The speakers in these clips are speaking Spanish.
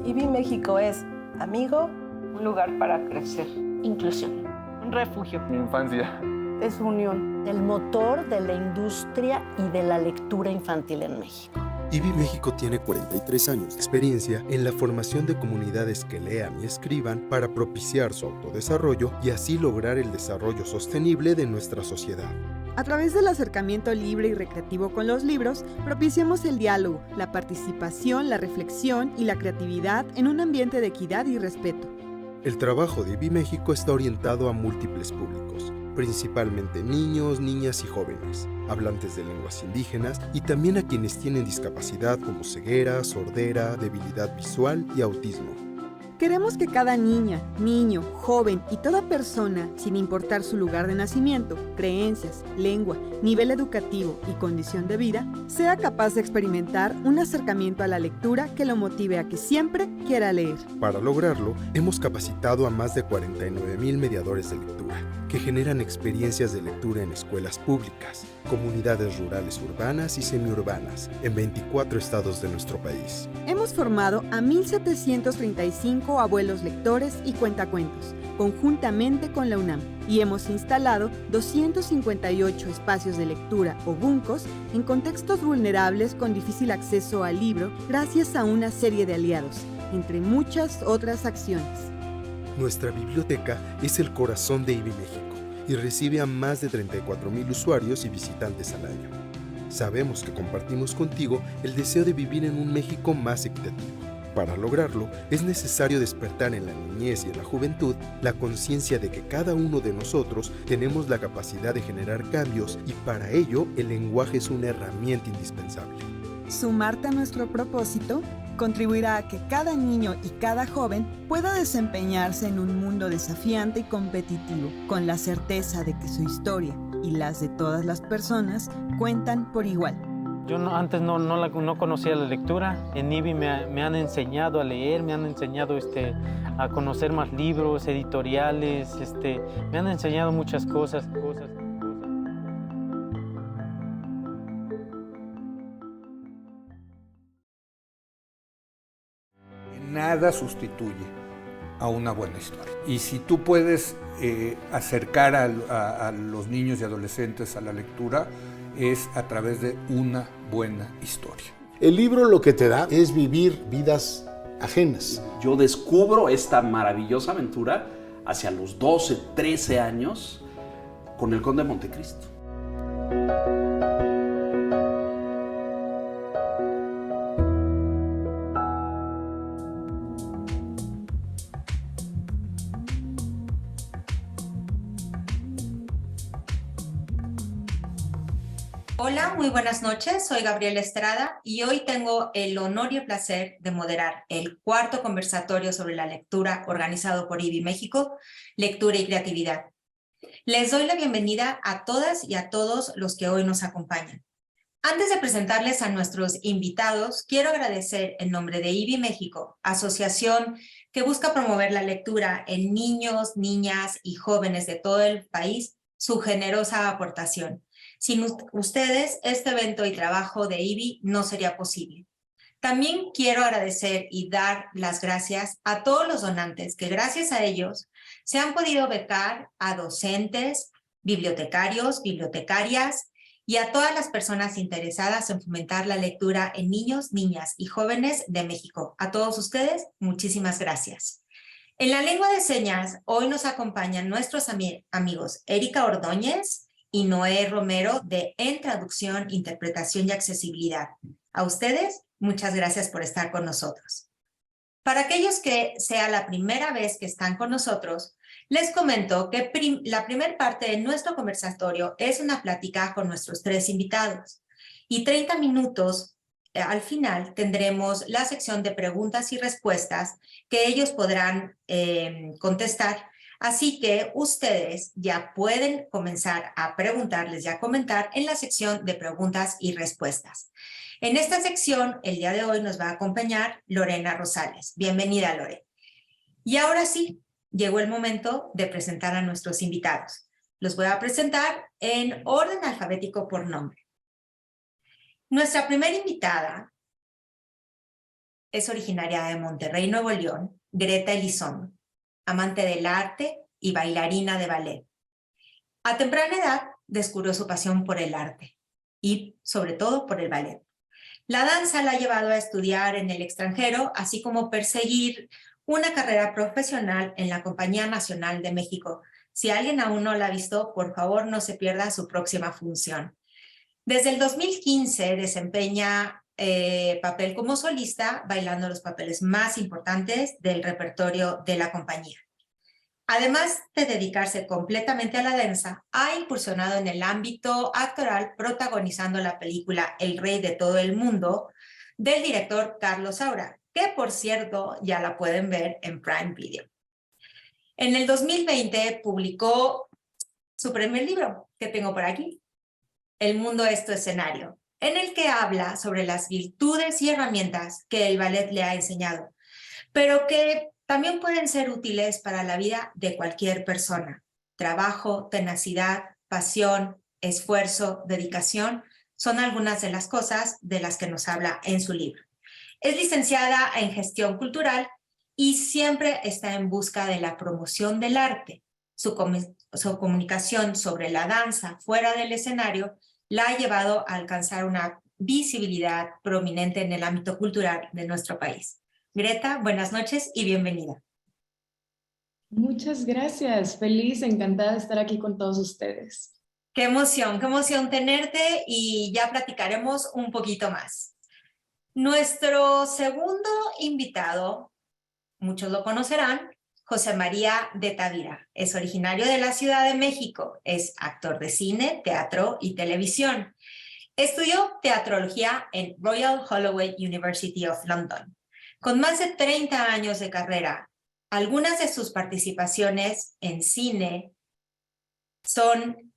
IBI México es amigo, un lugar para crecer, inclusión, un refugio, infancia. es unión. el motor de la industria y de la lectura infantil en México. IBI México tiene 43 años de experiencia en la formación de comunidades que lean y escriban para propiciar su autodesarrollo y así lograr el desarrollo sostenible de nuestra sociedad. A través del acercamiento libre y recreativo con los libros, propiciamos el diálogo, la participación, la reflexión y la creatividad en un ambiente de equidad y respeto. El trabajo de IBI México está orientado a múltiples públicos, principalmente niños, niñas y jóvenes, hablantes de lenguas indígenas y también a quienes tienen discapacidad como ceguera, sordera, debilidad visual y autismo. Queremos que cada niña, niño, joven y toda persona, sin importar su lugar de nacimiento, creencias, lengua, nivel educativo y condición de vida, sea capaz de experimentar un acercamiento a la lectura que lo motive a que siempre quiera leer. Para lograrlo, hemos capacitado a más de 49,000 mediadores de lectura, que generan experiencias de lectura en escuelas públicas, comunidades rurales urbanas y semiurbanas, en 24 estados de nuestro país. Hemos formado a 1,735 abuelos lectores y cuentacuentos, conjuntamente con la UNAM, y hemos instalado 258 espacios de lectura o buncos en contextos vulnerables con difícil acceso al libro gracias a una serie de aliados, entre muchas otras acciones. Nuestra biblioteca es el corazón de IBI México y recibe a más de 34,000 usuarios y visitantes al año. Sabemos que compartimos contigo el deseo de vivir en un México más equitativo. Para lograrlo, es necesario despertar en la niñez y en la juventud la conciencia de que cada uno de nosotros tenemos la capacidad de generar cambios y para ello el lenguaje es una herramienta indispensable. Sumarte a nuestro propósito contribuirá a que cada niño y cada joven pueda desempeñarse en un mundo desafiante y competitivo, con la certeza de que su historia y las de todas las personas cuentan por igual. Yo antes no conocía la lectura. En IBI me han enseñado a leer, me han enseñado a conocer más libros, editoriales, me han enseñado muchas cosas. Nada sustituye a una buena historia. Y si tú puedes acercar a los niños y adolescentes a la lectura, es a través de una buena historia. El libro lo que te da es vivir vidas ajenas. Yo descubro esta maravillosa aventura hacia los 12, 13 años con el Conde de Montecristo. Hola, muy buenas noches. Soy Gabriela Estrada y hoy tengo el honor y el placer de moderar el cuarto conversatorio sobre la lectura organizado por IBI México, Lectura y Creatividad. Les doy la bienvenida a todas y a todos los que hoy nos acompañan. Antes de presentarles a nuestros invitados, quiero agradecer en nombre de IBI México, asociación que busca promover la lectura en niños, niñas y jóvenes de todo el país, su generosa aportación. Sin ustedes, este evento y trabajo de IBI no sería posible. También quiero agradecer y dar las gracias a todos los donantes que gracias a ellos se han podido becar a docentes, bibliotecarios, bibliotecarias y a todas las personas interesadas en fomentar la lectura en niños, niñas y jóvenes de México. A todos ustedes, muchísimas gracias. En la lengua de señas, hoy nos acompañan nuestros amigos Erika Ordóñez y Noé Romero de En Traducción, Interpretación y Accesibilidad. A ustedes, muchas gracias por estar con nosotros. Para aquellos que sea la primera vez que están con nosotros, les comento que la primera parte de nuestro conversatorio es una plática con nuestros tres invitados y 30 minutos al final tendremos la sección de preguntas y respuestas que ellos podrán contestar. Así que ustedes ya pueden comenzar a preguntarles y a comentar en la sección de preguntas y respuestas. En esta sección, el día de hoy nos va a acompañar Lorena Rosales. Bienvenida, Lore. Y ahora sí, llegó el momento de presentar a nuestros invitados. Los voy a presentar en orden alfabético por nombre. Nuestra primera invitada es originaria de Monterrey, Nuevo León, Greta Elizondo, amante del arte y bailarina de ballet. A temprana edad descubrió su pasión por el arte y sobre todo por el ballet. La danza la ha llevado a estudiar en el extranjero, así como perseguir una carrera profesional en la Compañía Nacional de México. Si alguien aún no la ha visto, por favor no se pierda su próxima función. Desde el 2015 desempeña papel como solista, bailando los papeles más importantes del repertorio de la compañía. Además de dedicarse completamente a la danza, ha incursionado en el ámbito actoral protagonizando la película El Rey de todo el Mundo del director Carlos Saura, que por cierto ya la pueden ver en Prime Video. En el 2020 publicó su primer libro, que tengo por aquí, El mundo es tu escenario, en el que habla sobre las virtudes y herramientas que el ballet le ha enseñado, pero que también pueden ser útiles para la vida de cualquier persona. Trabajo, tenacidad, pasión, esfuerzo, dedicación son algunas de las cosas de las que nos habla en su libro. Es licenciada en gestión cultural y siempre está en busca de la promoción del arte. Su comunicación sobre la danza fuera del escenario la ha llevado a alcanzar una visibilidad prominente en el ámbito cultural de nuestro país. Greta, buenas noches y bienvenida. Muchas gracias, feliz, encantada de estar aquí con todos ustedes. Qué emoción tenerte y ya platicaremos un poquito más. Nuestro segundo invitado, muchos lo conocerán, José María de Tavira. Es originario de la Ciudad de México, es actor de cine, teatro y televisión. Estudió teatrología en Royal Holloway University of London. Con más de 30 años de carrera, algunas de sus participaciones en cine son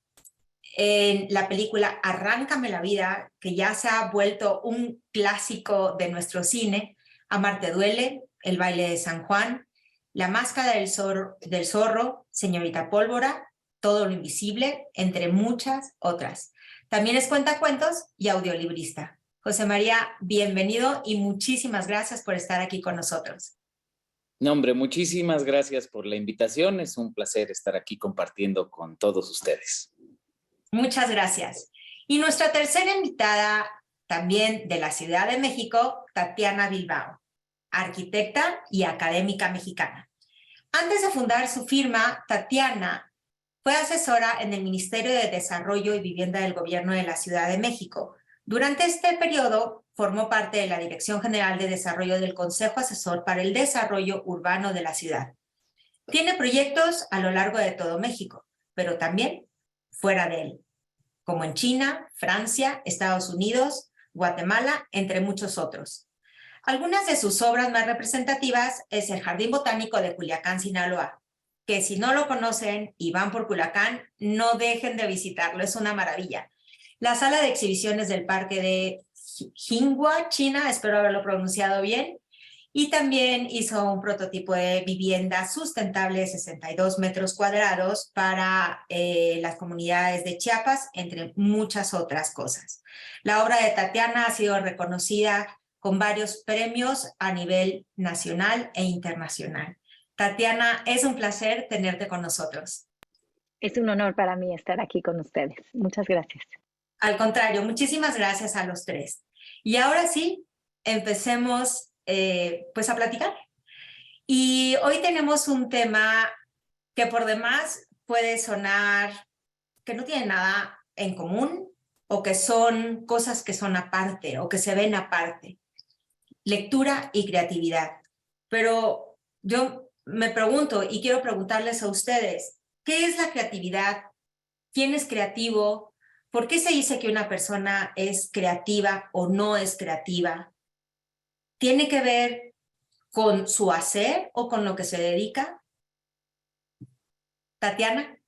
en la película Arráncame la vida, que ya se ha vuelto un clásico de nuestro cine, Amarte duele, El baile de San Juan, La máscara del zorro, Señorita Pólvora, Todo lo invisible, entre muchas otras. También es cuentacuentos y audiolibrista. José María, bienvenido y muchísimas gracias por estar aquí con nosotros. No, hombre, muchísimas gracias por la invitación. Es un placer estar aquí compartiendo con todos ustedes. Muchas gracias. Y nuestra tercera invitada, también de la Ciudad de México, Tatiana Bilbao, arquitecta y académica mexicana. Antes de fundar su firma, Tatiana fue asesora en el Ministerio de Desarrollo y Vivienda del Gobierno de la Ciudad de México. Durante este periodo, formó parte de la Dirección General de Desarrollo del Consejo Asesor para el Desarrollo Urbano de la ciudad. Tiene proyectos a lo largo de todo México, pero también fuera de él, como en China, Francia, Estados Unidos, Guatemala, entre muchos otros. Algunas de sus obras más representativas es el Jardín Botánico de Culiacán, Sinaloa, que si no lo conocen y van por Culiacán, no dejen de visitarlo, es una maravilla. La sala de exhibiciones del Parque de Jinghua, China, espero haberlo pronunciado bien, y también hizo un prototipo de vivienda sustentable de 62 metros cuadrados para las comunidades de Chiapas, entre muchas otras cosas. La obra de Tatiana ha sido reconocida con varios premios a nivel nacional e internacional. Tatiana, es un placer tenerte con nosotros. Es un honor para mí estar aquí con ustedes. Muchas gracias. Al contrario, muchísimas gracias a los tres. Y ahora sí, empecemos pues a platicar. Y hoy tenemos un tema que por demás puede sonar que no tiene nada en común o que son cosas que son aparte o que se ven aparte. Lectura y creatividad. Pero yo me pregunto y quiero preguntarles a ustedes, ¿qué es la creatividad? ¿Quién es creativo? ¿Por qué se dice que una persona es creativa o no es creativa? ¿Tiene que ver con su hacer o con lo que se dedica? Tatiana.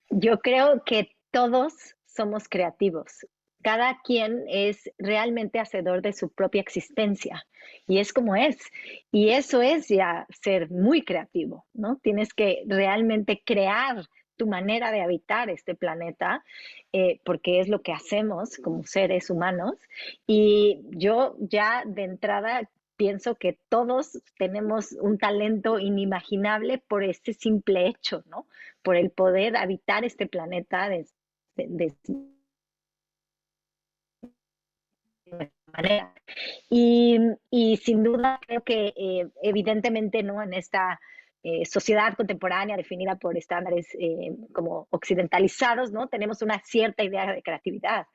Yo creo que todos somos creativos. Cada quien es realmente hacedor de su propia existencia y es como es. Y eso es ya ser muy creativo, ¿no? Tienes que realmente crear tu manera de habitar este planeta, porque es lo que hacemos como seres humanos. Y yo ya de entrada pienso que todos tenemos un talento inimaginable por este simple hecho, ¿no? Por el poder habitar este planeta de manera. Y sin duda creo que evidentemente, ¿no? En esta sociedad contemporánea definida por estándares como occidentalizados, ¿no? Tenemos una cierta idea de creatividad,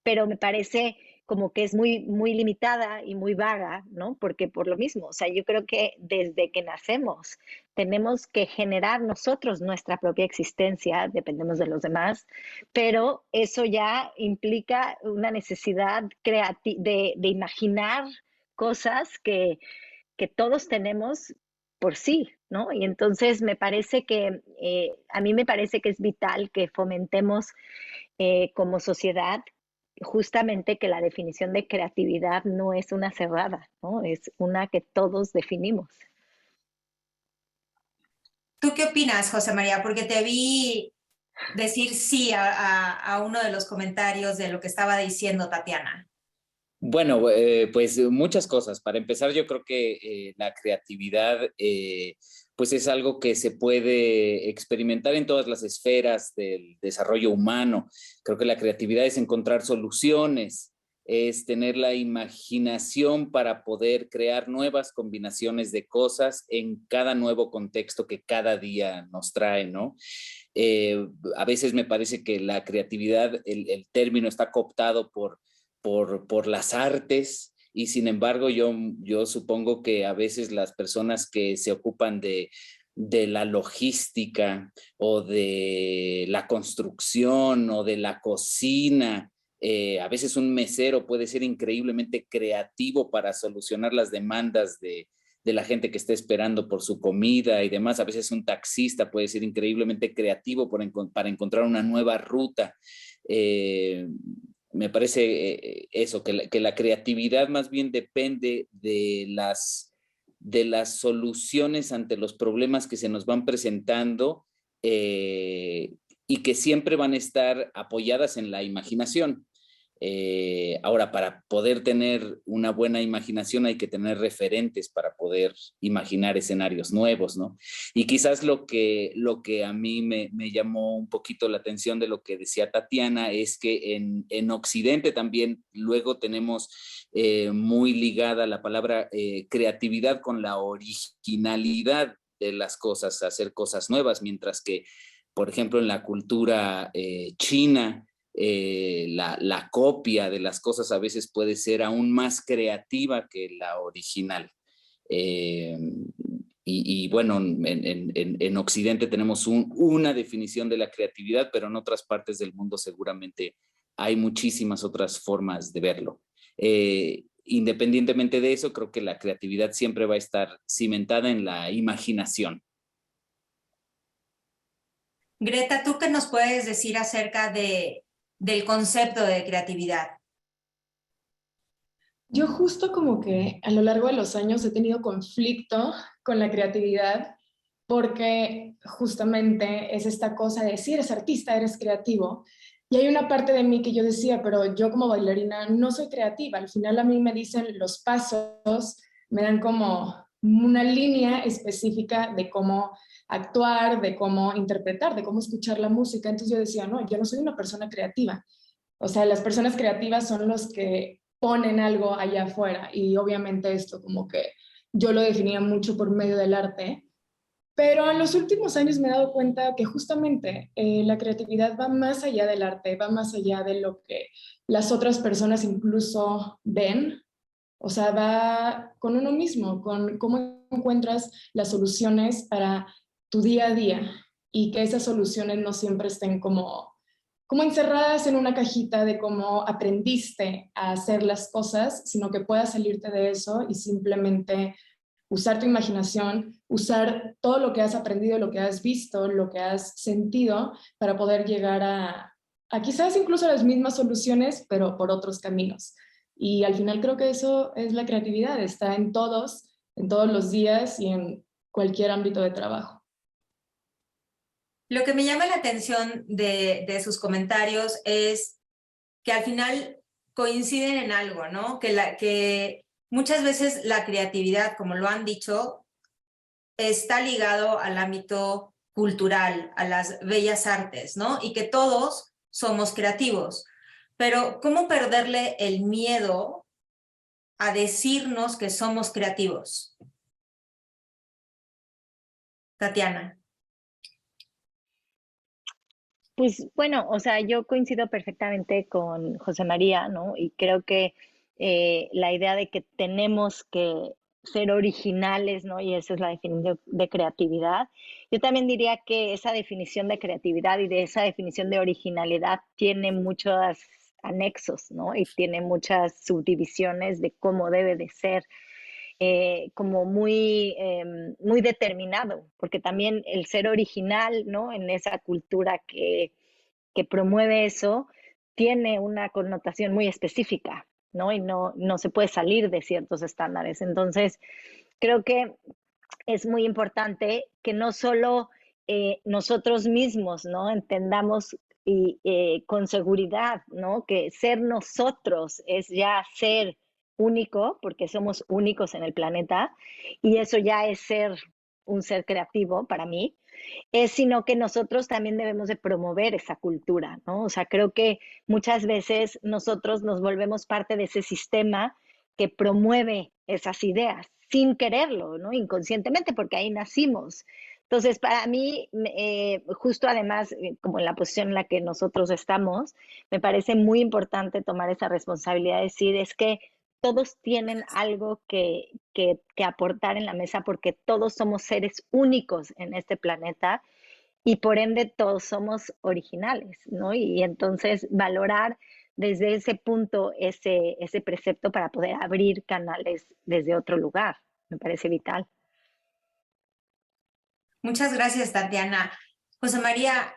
pero me parece como que es muy limitada y muy vaga, ¿no? Porque por lo mismo, o sea, yo creo que desde que nacemos tenemos que generar nosotros nuestra propia existencia, dependemos de los demás, pero eso ya implica una necesidad de imaginar cosas que todos tenemos por sí, ¿no? Y entonces me parece que, a mí me parece que es vital que fomentemos como sociedad justamente que la definición de creatividad no es una cerrada, ¿no? Es una que todos definimos. ¿Tú qué opinas, José María? Porque te vi decir sí a uno de los comentarios de lo que estaba diciendo Tatiana. Bueno, pues muchas cosas. Para empezar, yo creo que la creatividad pues es algo que se puede experimentar en todas las esferas del desarrollo humano. Creo que la creatividad es encontrar soluciones, es tener la imaginación para poder crear nuevas combinaciones de cosas en cada nuevo contexto que cada día nos trae, ¿no? A veces me parece que la creatividad, el término está cooptado por las artes, y sin embargo yo supongo que a veces las personas que se ocupan de la logística o de la construcción o de la cocina, a veces un mesero puede ser increíblemente creativo para solucionar las demandas de la gente que está esperando por su comida y demás. A veces un taxista puede ser increíblemente creativo para encontrar una nueva ruta. Me parece eso, que la creatividad más bien depende de las soluciones ante los problemas que se nos van presentando, y que siempre van a estar apoyadas en la imaginación. Ahora, para poder tener una buena imaginación hay que tener referentes para poder imaginar escenarios nuevos, ¿no? Y quizás lo que a mí me llamó un poquito la atención de lo que decía Tatiana es que en Occidente también luego tenemos muy ligada la palabra creatividad con la originalidad de las cosas, hacer cosas nuevas, mientras que, por ejemplo, en la cultura china, la copia de las cosas a veces puede ser aún más creativa que la original. Y bueno, en Occidente tenemos una definición de la creatividad, pero en otras partes del mundo seguramente hay muchísimas otras formas de verlo. Independientemente de eso, creo que la creatividad siempre va a estar cimentada en la imaginación. Greta, ¿tú qué nos puedes decir acerca del concepto de creatividad? Yo justo como que a lo largo de los años he tenido conflicto con la creatividad, porque justamente es esta cosa de si eres artista, eres creativo. Y hay una parte de mí que yo decía, pero yo como bailarina no soy creativa. Al final a mí me dicen los pasos, me dan como una línea específica de cómo actuar, de cómo interpretar, de cómo escuchar la música. Entonces yo decía, no, yo no soy una persona creativa. O sea, las personas creativas son los que ponen algo allá afuera, y obviamente esto como que yo lo definía mucho por medio del arte, pero en los últimos años me he dado cuenta que justamente la creatividad va más allá del arte, va más allá de lo que las otras personas incluso ven. O sea, va con uno mismo, con cómo encuentras las soluciones para tu día a día, y que esas soluciones no siempre estén como encerradas en una cajita de cómo aprendiste a hacer las cosas, sino que puedas salirte de eso y simplemente usar tu imaginación, usar todo lo que has aprendido, lo que has visto, lo que has sentido, para poder llegar a quizás incluso las mismas soluciones, pero por otros caminos. Y al final creo que eso es la creatividad, está en todos los días y en cualquier ámbito de trabajo. Lo que me llama la atención de sus comentarios es que al final coinciden en algo, ¿no? Que muchas veces la creatividad, como lo han dicho, está ligado al ámbito cultural, a las bellas artes, ¿no? Y que todos somos creativos. Pero ¿cómo perderle el miedo a decirnos que somos creativos? Tatiana. Pues bueno, o sea, yo coincido perfectamente con José María, ¿no? Y creo que la idea de que tenemos que ser originales, ¿no? Y esa es la definición de creatividad. Yo también diría que esa definición de creatividad y de esa definición de originalidad tiene muchos anexos, ¿no? Y tiene muchas subdivisiones de cómo debe de ser. Como muy determinado, porque también el ser original, ¿no? En esa cultura que promueve eso, tiene una connotación muy específica, ¿no? Y no se puede salir de ciertos estándares. Entonces, creo que es muy importante que no solo nosotros mismos, ¿no? Entendamos y con seguridad, ¿no? Que ser nosotros es ya ser único, porque somos únicos en el planeta, y eso ya es ser un ser creativo para mí, sino que nosotros también debemos de promover esa cultura, ¿no? O sea, creo que muchas veces nosotros nos volvemos parte de ese sistema que promueve esas ideas sin quererlo, ¿no? Inconscientemente, porque ahí nacimos. Entonces, para mí, justo además, como en la posición en la que nosotros estamos, me parece muy importante tomar esa responsabilidad de decir, es que todos tienen algo que aportar en la mesa porque todos somos seres únicos en este planeta y por ende todos somos originales, ¿no? Y entonces valorar desde ese punto ese precepto para poder abrir canales desde otro lugar, me parece vital. Muchas gracias, Tatiana. José María,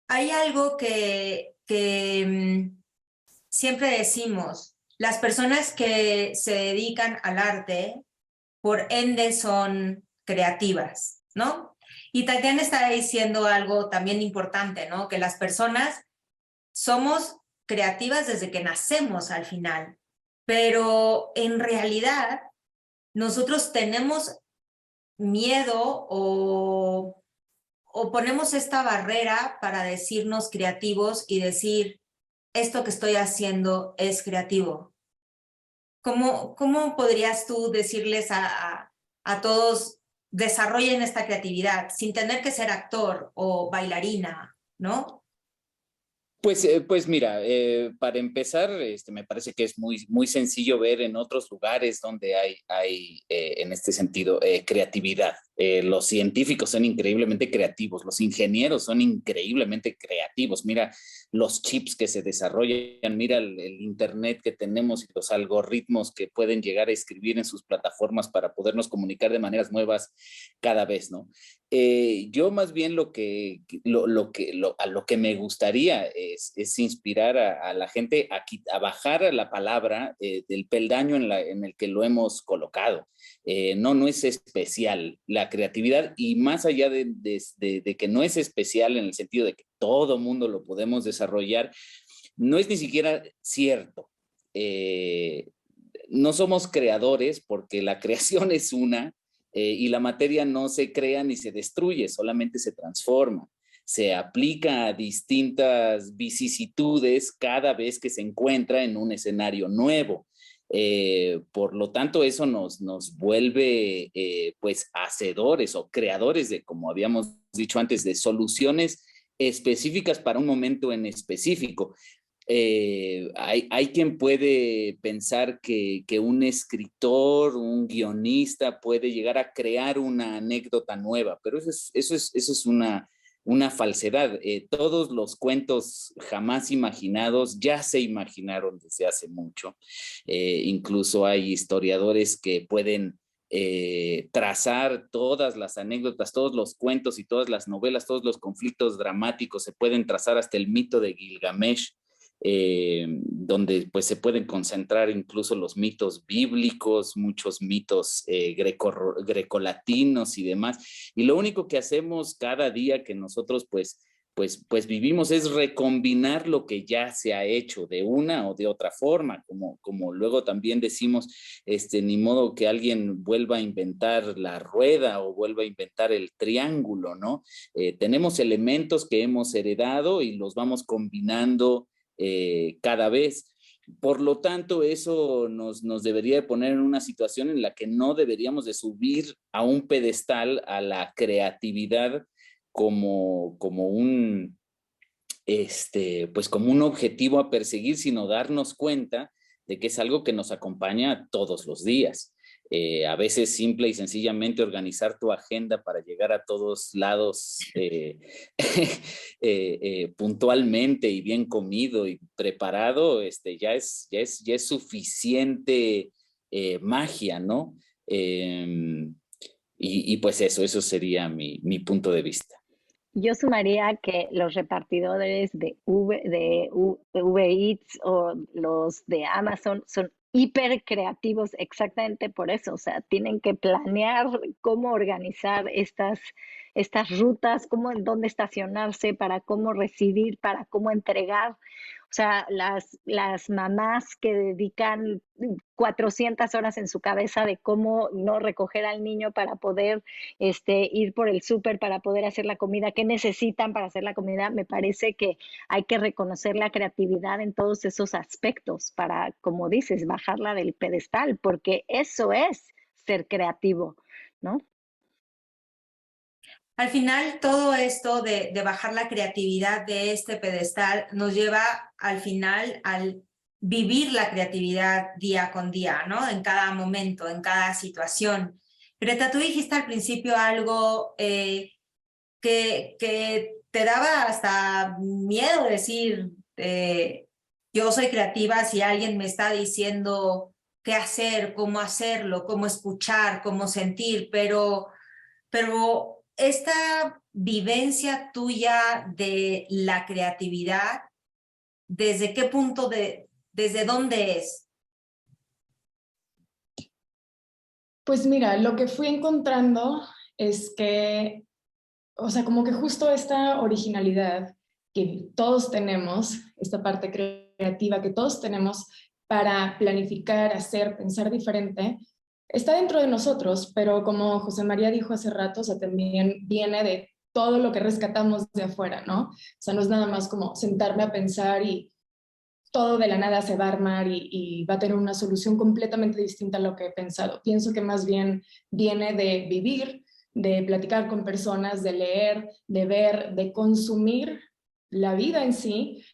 hay algo que siempre decimos, las personas que se dedican al arte, por ende son creativas, ¿no? Y Tatiana está diciendo algo también importante, ¿no? Que las personas somos creativas desde que nacemos al final, pero en realidad nosotros tenemos miedo o ponemos esta barrera para decirnos creativos y decir, esto que estoy haciendo es creativo. ¿Cómo podrías tú decirles a todos, desarrollen esta creatividad sin tener que ser actor o bailarina, ¿no? Pues mira, para empezar, me parece que es muy sencillo ver en otros lugares donde hay en este sentido, creatividad. Los científicos son increíblemente creativos, los ingenieros son increíblemente creativos. Mira los chips que se desarrollan, mira el internet que tenemos y los algoritmos que pueden llegar a escribir en sus plataformas para podernos comunicar de maneras nuevas cada vez, ¿no? Yo más bien a lo que me gustaría es inspirar a la gente a bajar la palabra del peldaño en el que lo hemos colocado. No es especial la creatividad, y más allá de que no es especial en el sentido de que todo mundo lo podemos desarrollar, no es ni siquiera cierto. No somos creadores porque la creación es una, y la materia no se crea ni se destruye, solamente se transforma. Se aplica a distintas vicisitudes cada vez que se encuentra en un escenario nuevo. Por lo tanto, eso nos vuelve pues hacedores o creadores de, como habíamos dicho antes, de soluciones específicas para un momento en específico. Hay quien puede pensar que un escritor, un guionista puede llegar a crear una anécdota nueva, pero eso es una falsedad. Todos los cuentos jamás imaginados ya se imaginaron desde hace mucho. Incluso hay historiadores que pueden trazar todas las anécdotas, todos los cuentos y todas las novelas, todos los conflictos dramáticos, se pueden trazar hasta el mito de Gilgamesh. donde pues se pueden concentrar incluso los mitos bíblicos, muchos mitos grecolatinos y demás. Y lo único que hacemos cada día que nosotros pues vivimos es recombinar lo que ya se ha hecho de una o de otra forma, como luego también decimos, ni modo que alguien vuelva a inventar la rueda o vuelva a inventar el triángulo, ¿no? Tenemos elementos que hemos heredado y los vamos combinando cada vez. Por lo tanto, eso nos debería de poner en una situación en la que no deberíamos de subir a un pedestal a la creatividad como un objetivo a perseguir, sino darnos cuenta de que es algo que nos acompaña todos los días. A veces simple y sencillamente organizar tu agenda para llegar a todos lados puntualmente y bien comido y preparado, ya es suficiente magia, ¿no? Y pues eso sería mi punto de vista. Yo sumaría que los repartidores de Uber Eats o los de Amazon son hiper creativos exactamente por eso. O sea, tienen que planear cómo organizar estas rutas, dónde estacionarse, para cómo recibir, para cómo entregar. O sea, las mamás que dedican 400 horas en su cabeza de cómo no recoger al niño para poder ir por el súper, para poder hacer la comida, qué necesitan para hacer la comida, me parece que hay que reconocer la creatividad en todos esos aspectos para, como dices, bajarla del pedestal, porque eso es ser creativo, ¿no? Al final, todo esto de bajar la creatividad de este pedestal nos lleva al final al vivir la creatividad día con día, ¿no? En cada momento, en cada situación. Greta, tú dijiste al principio algo que te daba hasta miedo decir, yo soy creativa si alguien me está diciendo qué hacer, cómo hacerlo, cómo escuchar, cómo sentir, pero esta vivencia tuya de la creatividad, ¿desde qué punto, desde dónde es? Pues mira, lo que fui encontrando es que, o sea, como que justo esta originalidad que todos tenemos, esta parte creativa que todos tenemos para planificar, hacer, pensar diferente, está dentro de nosotros, pero como José María dijo hace rato, o sea, también viene de todo lo que rescatamos de afuera, ¿no? O sea, no es nada más como sentarme a pensar y todo de la nada se va a armar y va a tener una solución completamente distinta a lo que he pensado. Pienso que más bien viene de vivir, de platicar con personas, de leer, de ver, de consumir la vida en sí,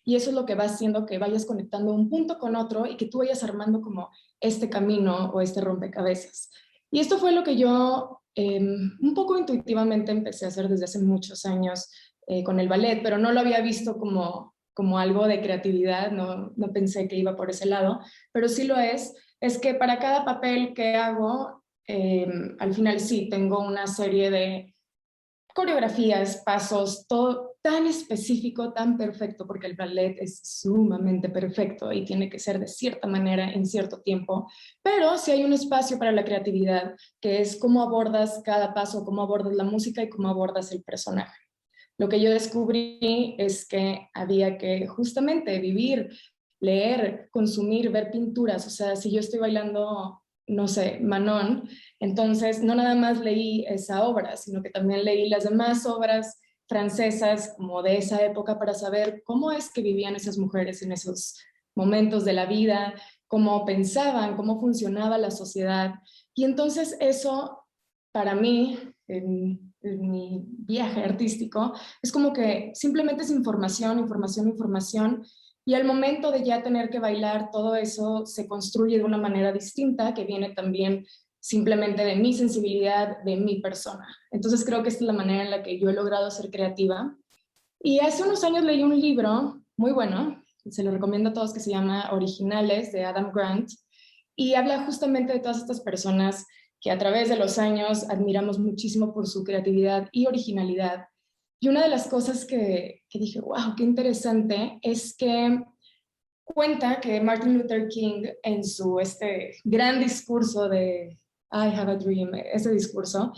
y eso es lo que va haciendo que vayas conectando un punto con otro y que tú vayas armando como este camino o este rompecabezas. Y esto fue lo que yo un poco intuitivamente empecé a hacer desde hace muchos años con el ballet, pero no lo había visto como algo de creatividad, no pensé que iba por ese lado, pero sí lo es que para cada papel que hago, al final sí, tengo una serie de coreografías, pasos, todo tan específico, tan perfecto, porque el ballet es sumamente perfecto y tiene que ser de cierta manera en cierto tiempo, pero sí hay un espacio para la creatividad, que es cómo abordas cada paso, cómo abordas la música y cómo abordas el personaje. Lo que yo descubrí es que había que justamente vivir, leer, consumir, ver pinturas. O sea, si yo estoy bailando, no sé, Manon, entonces no nada más leí esa obra, sino que también leí las demás obras francesas como de esa época para saber cómo es que vivían esas mujeres en esos momentos de la vida, cómo pensaban, cómo funcionaba la sociedad. Y entonces eso, para mí, en mi viaje artístico, es como que simplemente es información, información, información, y al momento de ya tener que bailar, todo eso se construye de una manera distinta, que viene también simplemente de mi sensibilidad, de mi persona. Entonces creo que esta es la manera en la que yo he logrado ser creativa. Y hace unos años leí un libro muy bueno, se lo recomiendo a todos, que se llama Originales, de Adam Grant, y habla justamente de todas estas personas que a través de los años admiramos muchísimo por su creatividad y originalidad. Y una de las cosas que dije, wow, qué interesante, es que cuenta que Martin Luther King en su gran discurso de I Have a Dream, ese discurso,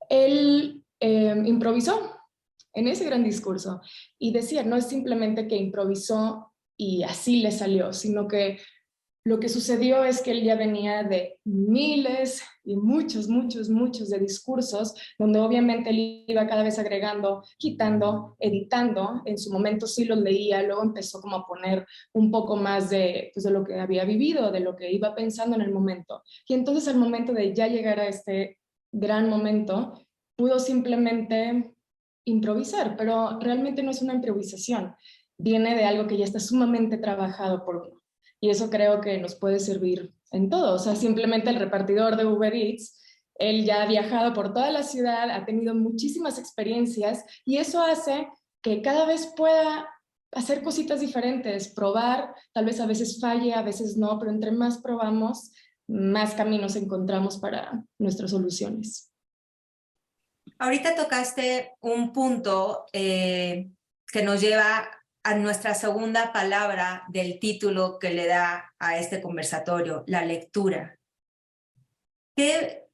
él improvisó en ese gran discurso y decía, no es simplemente que improvisó y así le salió, sino que lo que sucedió es que él ya venía de miles y muchos de discursos, donde obviamente él iba cada vez agregando, quitando, editando. En su momento sí los leía, luego empezó como a poner un poco más pues de lo que había vivido, de lo que iba pensando en el momento. Y entonces al momento de ya llegar a este gran momento, pudo simplemente improvisar, pero realmente no es una improvisación, viene de algo que ya está sumamente trabajado por uno. Y eso creo que nos puede servir en todo. O sea, simplemente el repartidor de Uber Eats, él ya ha viajado por toda la ciudad, ha tenido muchísimas experiencias y eso hace que cada vez pueda hacer cositas diferentes, probar, tal vez a veces falle, a veces no, pero entre más probamos, más caminos encontramos para nuestras soluciones. Ahorita tocaste un punto que nos lleva a nuestra segunda palabra del título que le da a este conversatorio, la lectura. ¿Qué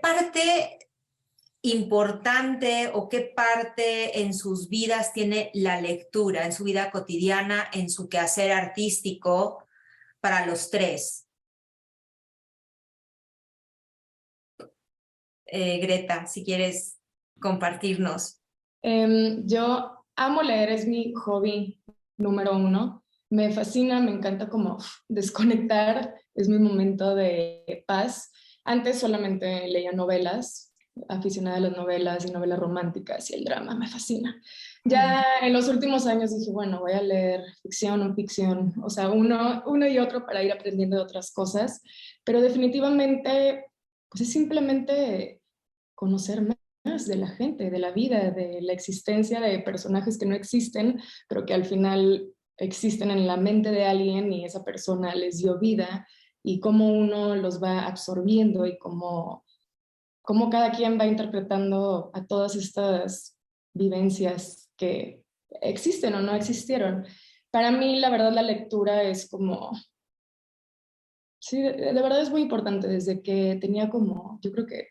parte importante o qué parte en sus vidas tiene la lectura, en su vida cotidiana, en su quehacer artístico para los tres? Greta, si quieres compartirnos. Yo amo leer, es mi hobby número uno. Me fascina, me encanta como desconectar, es mi momento de paz. Antes solamente leía novelas, aficionada a las novelas y novelas románticas y el drama, me fascina. Ya en los últimos años dije, bueno, voy a leer ficción o ficción, o sea, uno y otro para ir aprendiendo de otras cosas, pero definitivamente pues es simplemente conocer más de la gente, de la vida, de la existencia de personajes que no existen, pero que al final existen en la mente de alguien y esa persona les dio vida y cómo uno los va absorbiendo y cómo cada quien va interpretando a todas estas vivencias que existen o no existieron. Para mí, la verdad, la lectura es como... Sí, de verdad es muy importante. Desde que tenía como, yo creo que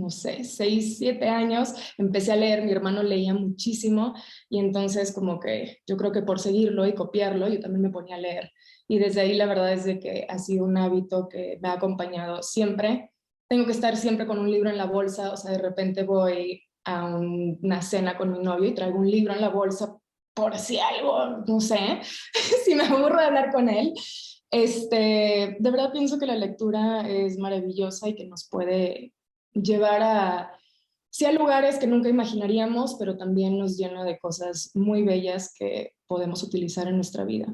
no sé, 6, 7 años, empecé a leer, mi hermano leía muchísimo y entonces como que yo creo que por seguirlo y copiarlo, yo también me ponía a leer. Y desde ahí la verdad es de que ha sido un hábito que me ha acompañado siempre. Tengo que estar siempre con un libro en la bolsa, o sea, de repente voy a una cena con mi novio y traigo un libro en la bolsa por si algo, no sé, si me aburro de hablar con él. De verdad pienso que la lectura es maravillosa y que nos puede llevar a lugares que nunca imaginaríamos, pero también nos llena de cosas muy bellas que podemos utilizar en nuestra vida.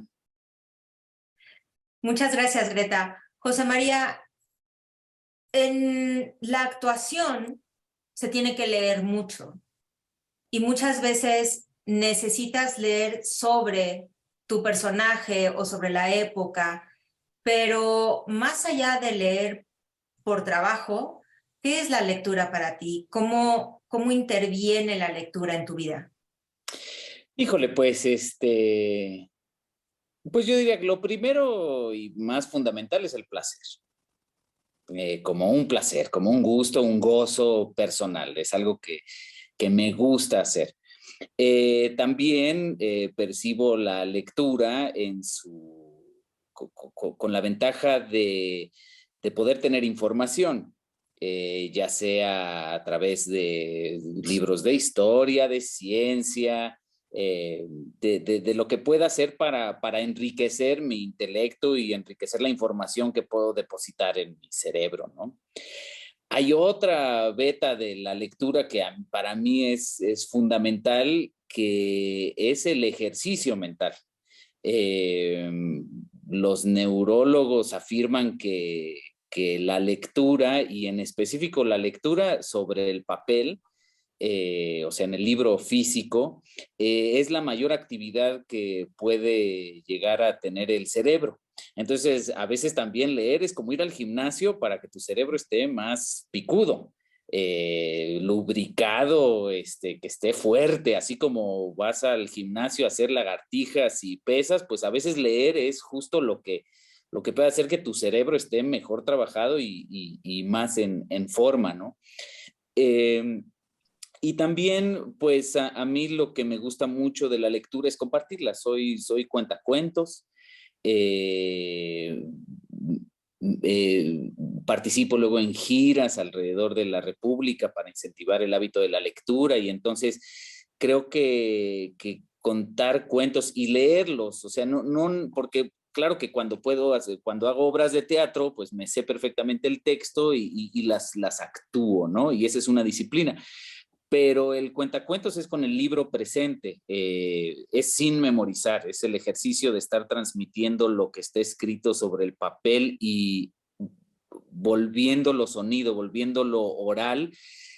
Muchas gracias, Greta. José María, en la actuación se tiene que leer mucho y muchas veces necesitas leer sobre tu personaje o sobre la época, pero más allá de leer por trabajo, ¿qué es la lectura para ti? ¿Cómo interviene la lectura en tu vida? Híjole, pues pues yo diría que lo primero y más fundamental es el placer. Como un placer, como un gusto, un gozo personal. Es algo que me gusta hacer. También percibo la lectura con la ventaja de poder tener información. Ya sea a través de libros de historia, de ciencia, de lo que pueda hacer para enriquecer mi intelecto y enriquecer la información que puedo depositar en mi cerebro, ¿no? Hay otra beta de la lectura que para mí es fundamental, que es el ejercicio mental. Los neurólogos afirman que la lectura, y en específico la lectura sobre el papel, o sea, en el libro físico, es la mayor actividad que puede llegar a tener el cerebro. Entonces, a veces también leer es como ir al gimnasio para que tu cerebro esté más picudo. lubricado, que esté fuerte, así como vas al gimnasio a hacer lagartijas y pesas, pues a veces leer es justo lo que puede hacer que tu cerebro esté mejor trabajado y más en forma, ¿no? Y también, pues a mí lo que me gusta mucho de la lectura es compartirla. Soy cuentacuentos. Participo luego en giras alrededor de la República para incentivar el hábito de la lectura, y entonces creo que contar cuentos y leerlos, o sea, no porque claro que cuando hago obras de teatro, pues me sé perfectamente el texto y las actúo, ¿no? Y esa es una disciplina. Pero el cuentacuentos es con el libro presente, es sin memorizar, es el ejercicio de estar transmitiendo lo que está escrito sobre el papel y volviéndolo sonido, volviéndolo oral.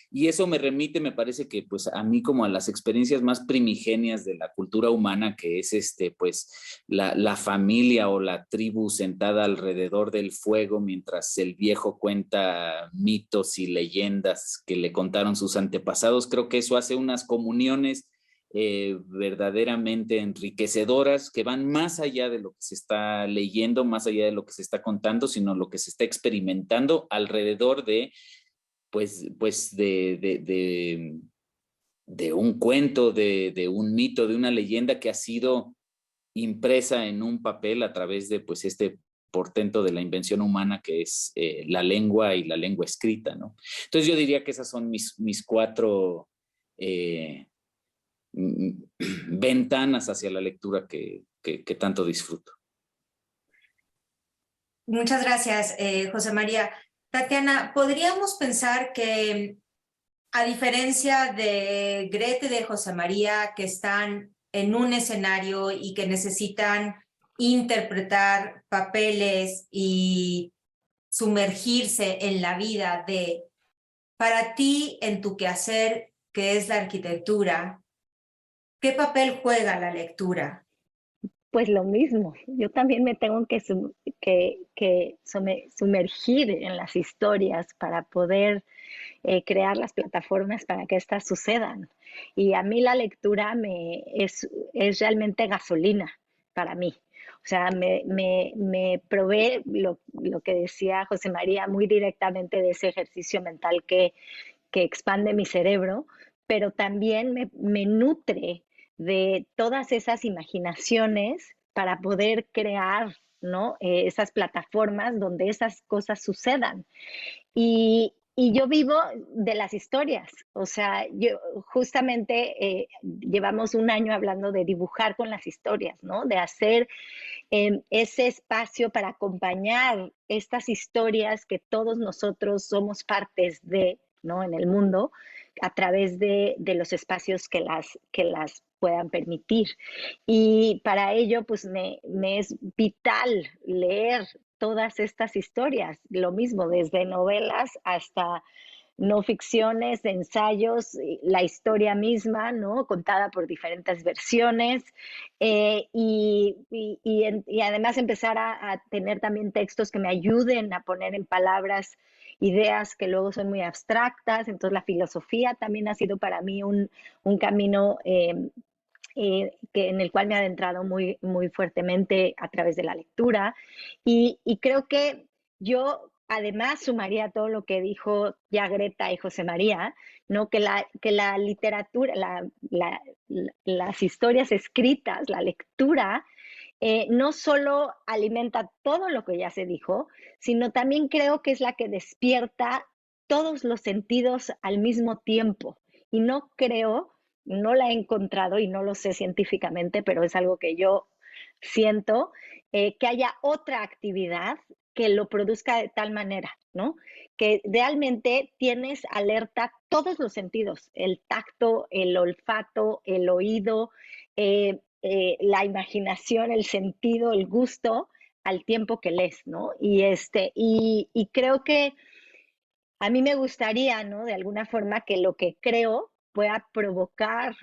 Y eso me remite, me parece que pues a mí como a las experiencias más primigenias de la cultura humana, que es pues la familia o la tribu sentada alrededor del fuego mientras el viejo cuenta mitos y leyendas que le contaron sus antepasados. Creo que eso hace unas comuniones verdaderamente enriquecedoras, que van más allá de lo que se está leyendo, más allá de lo que se está contando, sino lo que se está experimentando alrededor de de un cuento, de un mito, de una leyenda que ha sido impresa en un papel a través de pues este portento de la invención humana que es la lengua y la lengua escrita, ¿no? Entonces yo diría que esas son mis 4 ventanas hacia la lectura que tanto disfruto. Muchas gracias, José María. Tatiana, ¿podríamos pensar que, a diferencia de Grete y de José María, que están en un escenario y que necesitan interpretar papeles y sumergirse en la vida para ti, en tu quehacer, que es la arquitectura, ¿qué papel juega la lectura? Pues lo mismo, yo también me tengo que sumergir en las historias para poder crear las plataformas para que éstas sucedan. Y a mí la lectura es realmente gasolina para mí. O sea, me provee lo que decía José María muy directamente de ese ejercicio mental que expande mi cerebro, pero también me nutre de todas esas imaginaciones para poder crear, ¿no? Esas plataformas donde esas cosas sucedan. Y yo vivo de las historias, o sea, yo justamente llevamos un año hablando de dibujar con las historias, ¿no? De hacer ese espacio para acompañar estas historias que todos nosotros somos partes de, ¿no? En el mundo, a través de los espacios que las puedan permitir. Y para ello, pues me es vital leer todas estas historias, lo mismo, desde novelas hasta no ficciones, ensayos, la historia misma, ¿no? Contada por diferentes versiones, y además empezar a tener también textos que me ayuden a poner en palabras ideas que luego son muy abstractas. Entonces la filosofía también ha sido para mí un camino en el cual me he adentrado muy, muy fuertemente a través de la lectura, y creo que yo además sumaría todo lo que dijo ya Greta y José María, ¿no? Que la literatura, las historias escritas, la lectura, no solo alimenta todo lo que ya se dijo, sino también creo que es la que despierta todos los sentidos al mismo tiempo. Y no la he encontrado y no lo sé científicamente, pero es algo que yo siento, que haya otra actividad que lo produzca de tal manera, ¿no? Que realmente tienes alerta todos los sentidos, el tacto, el olfato, el oído, la imaginación, el sentido, el gusto, al tiempo que lees, ¿no? Y creo que a mí me gustaría, ¿no? De alguna forma que lo que creo pueda provocar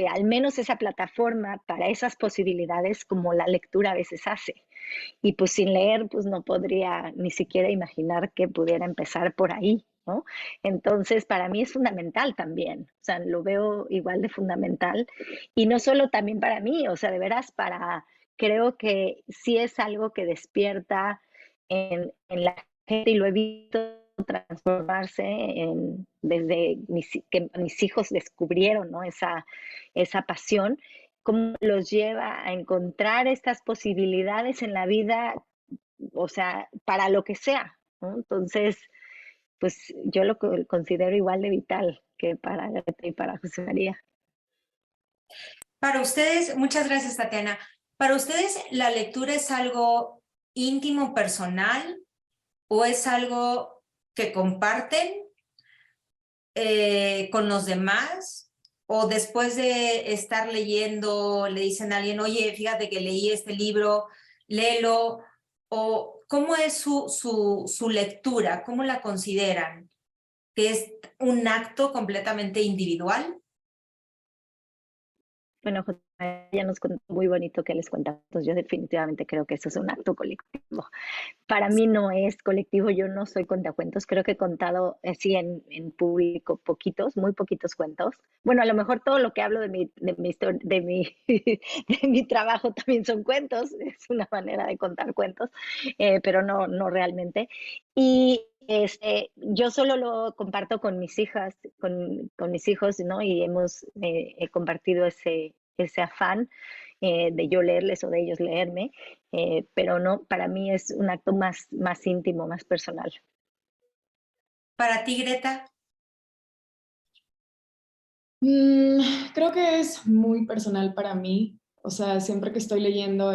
al menos esa plataforma para esas posibilidades como la lectura a veces hace. Y pues sin leer, pues no podría ni siquiera imaginar que pudiera empezar por ahí, ¿no? Entonces, para mí es fundamental también, o sea, lo veo igual de fundamental, y no solo también para mí, o sea, de veras creo que sí es algo que despierta en la gente, y lo he visto transformarse desde que mis hijos descubrieron, ¿no? Esa pasión, cómo los lleva a encontrar estas posibilidades en la vida, o sea, para lo que sea, ¿no? Entonces, pues yo lo considero igual de vital que para Greta y para José María. Para ustedes, muchas gracias, Tatiana. ¿Para ustedes la lectura es algo íntimo, personal, o es algo que comparten con los demás? ¿O después de estar leyendo le dicen a alguien, oye, fíjate que leí este libro, léelo? ¿O cómo es su lectura? ¿Cómo la consideran? ¿Que es un acto completamente individual? Bueno, José María nos contó muy bonito que les cuenta. Yo definitivamente creo que eso es un acto colectivo. Para mí no es colectivo, yo no soy cuentacuentos. Creo que he contado así en público muy poquitos cuentos. Bueno, a lo mejor todo lo que hablo de mi de mi trabajo también son cuentos. Es una manera de contar cuentos, pero no realmente. Y yo solo lo comparto con mis hijas, con mis hijos, ¿no? Y he compartido ese afán de yo leerles o de ellos leerme, pero no, para mí es un acto más íntimo, más personal. ¿Para ti, Greta? Creo que es muy personal para mí. O sea, siempre que estoy leyendo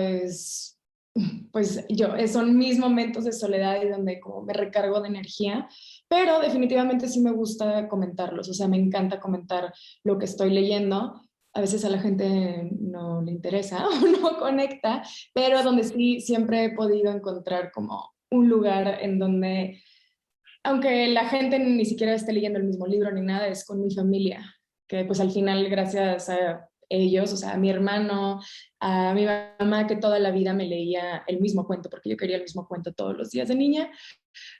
pues son mis momentos de soledad y donde como me recargo de energía, pero definitivamente sí me gusta comentarlos. O sea, me encanta comentar lo que estoy leyendo. A veces a la gente no le interesa o no conecta, pero donde sí siempre he podido encontrar como un lugar en donde, aunque la gente ni siquiera esté leyendo el mismo libro ni nada, es con mi familia, que pues al final gracias a ellos, o sea, a mi hermano, a mi mamá, que toda la vida me leía el mismo cuento, porque yo quería el mismo cuento todos los días de niña,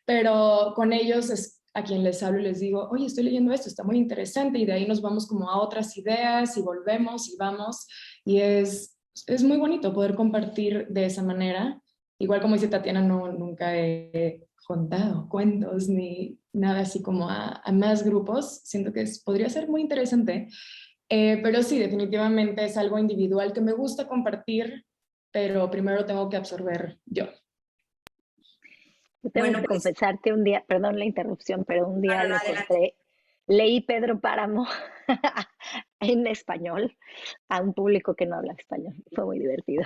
pero con ellos es a quien les hablo y les digo, oye, estoy leyendo esto, está muy interesante, y de ahí nos vamos como a otras ideas y volvemos y vamos, y es muy bonito poder compartir de esa manera. Igual como dice Tatiana, nunca he contado cuentos ni nada así como a más grupos. Siento que podría ser muy interesante, pero sí, definitivamente es algo individual que me gusta compartir, pero primero tengo que absorber yo. Yo tengo que confesarte un día, perdón la interrupción, pero un día lo encontré, leí Pedro Páramo en español a un público que no habla español. Fue muy divertido.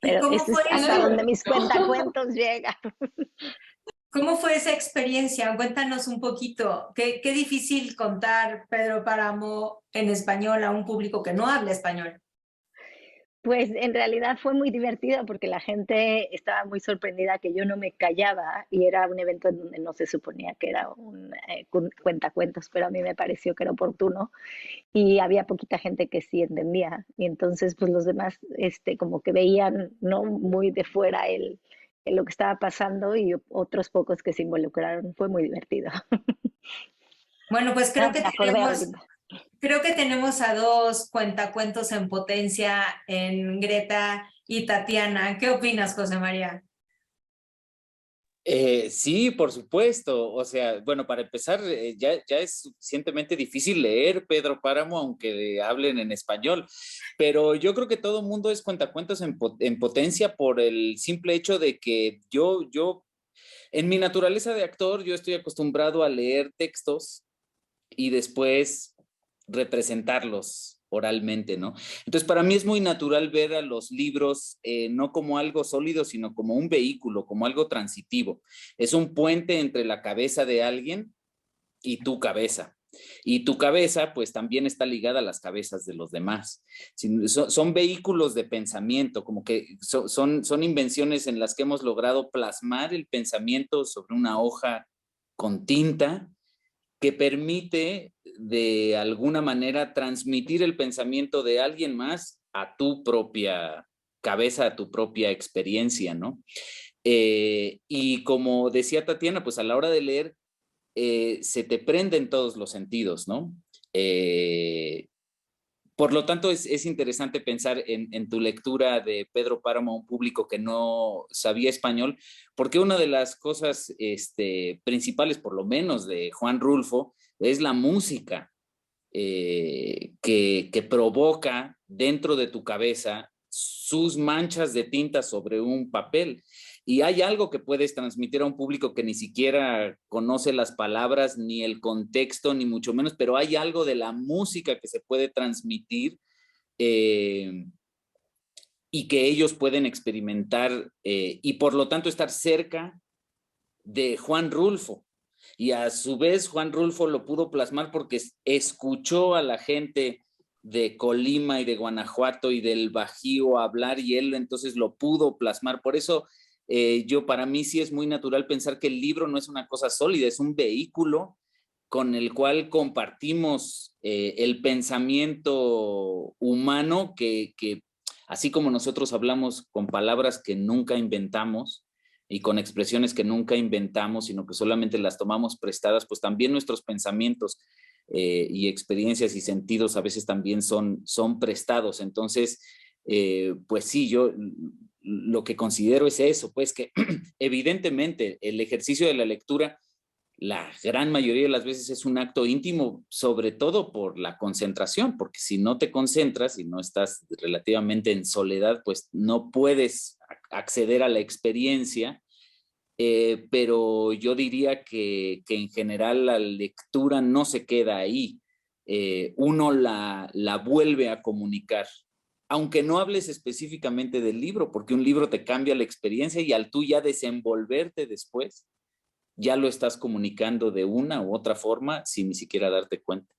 Pero eso es hasta donde mis cuentacuentos llegan. ¿Cómo fue esa experiencia? Cuéntanos un poquito. Qué difícil contar Pedro Páramo en español a un público que no habla español. Pues en realidad fue muy divertido porque la gente estaba muy sorprendida que yo no me callaba, y era un evento en donde no se suponía que era un cuentacuentos, pero a mí me pareció que era oportuno y había poquita gente que sí entendía, y entonces pues los demás como que veían, ¿no?, muy de fuera lo que estaba pasando, y otros pocos que se involucraron. Fue muy divertido. Bueno, pues creo que tenemos a dos cuentacuentos en potencia, en Greta y Tatiana. ¿Qué opinas, José María? Sí, por supuesto. O sea, bueno, para empezar, ya es suficientemente difícil leer Pedro Páramo, aunque hablen en español. Pero yo creo que todo mundo es cuentacuentos en potencia por el simple hecho de que yo, en mi naturaleza de actor, yo estoy acostumbrado a leer textos y después representarlos oralmente, ¿no? Entonces, para mí es muy natural ver a los libros no como algo sólido, sino como un vehículo, como algo transitivo. Es un puente entre la cabeza de alguien y tu cabeza. Y tu cabeza, pues, también está ligada a las cabezas de los demás. Son vehículos de pensamiento, como que son invenciones en las que hemos logrado plasmar el pensamiento sobre una hoja con tinta, que permite de alguna manera transmitir el pensamiento de alguien más a tu propia cabeza, a tu propia experiencia, ¿no? Y como decía Tatiana, pues a la hora de leer, se te prenden todos los sentidos, ¿no? Por lo tanto, es interesante pensar en tu lectura de Pedro Páramo a un público que no sabía español, porque una de las cosas principales, por lo menos de Juan Rulfo, es la música que provoca dentro de tu cabeza sus manchas de tinta sobre un papel. Y hay algo que puedes transmitir a un público que ni siquiera conoce las palabras, ni el contexto, ni mucho menos, pero hay algo de la música que se puede transmitir y que ellos pueden experimentar y por lo tanto estar cerca de Juan Rulfo. Y a su vez Juan Rulfo lo pudo plasmar porque escuchó a la gente de Colima y de Guanajuato y del Bajío hablar y él entonces lo pudo plasmar. Por eso para mí sí es muy natural pensar que el libro no es una cosa sólida, es un vehículo con el cual compartimos el pensamiento humano que así como nosotros hablamos con palabras que nunca inventamos y con expresiones que nunca inventamos, sino que solamente las tomamos prestadas, pues también nuestros pensamientos y experiencias y sentidos a veces también son prestados. Entonces, pues sí, yo lo que considero es eso, pues que evidentemente el ejercicio de la lectura la gran mayoría de las veces es un acto íntimo, sobre todo por la concentración, porque si no te concentras y no estás relativamente en soledad, pues no puedes acceder a la experiencia, pero yo diría que en general la lectura no se queda ahí, uno la vuelve a comunicar. Aunque no hables específicamente del libro, porque un libro te cambia la experiencia y al tú ya desenvolverte después, ya lo estás comunicando de una u otra forma sin ni siquiera darte cuenta.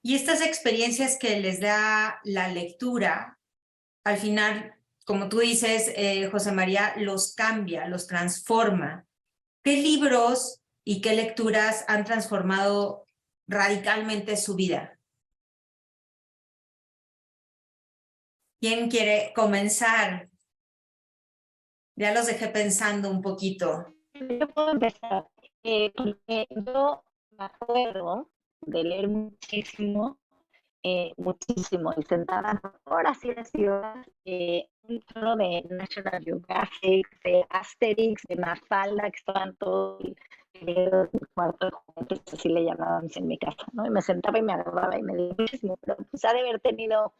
Y estas experiencias que les da la lectura, al final, como tú dices, José María, los cambia, los transforma. ¿Qué libros y qué lecturas han transformado radicalmente su vida? ¿Quién quiere comenzar? Ya los dejé pensando un poquito. Yo puedo empezar, porque yo me acuerdo de leer muchísimo, y sentada horas y horas y horas, un libro de National Geographic, de Asterix, de Mafalda, que estaban todos el cuarto de juguetes, así le llamábamos en mi casa, ¿no? Y me sentaba y me agarraba y me dio muchísimo, pero pues ha de haber tenido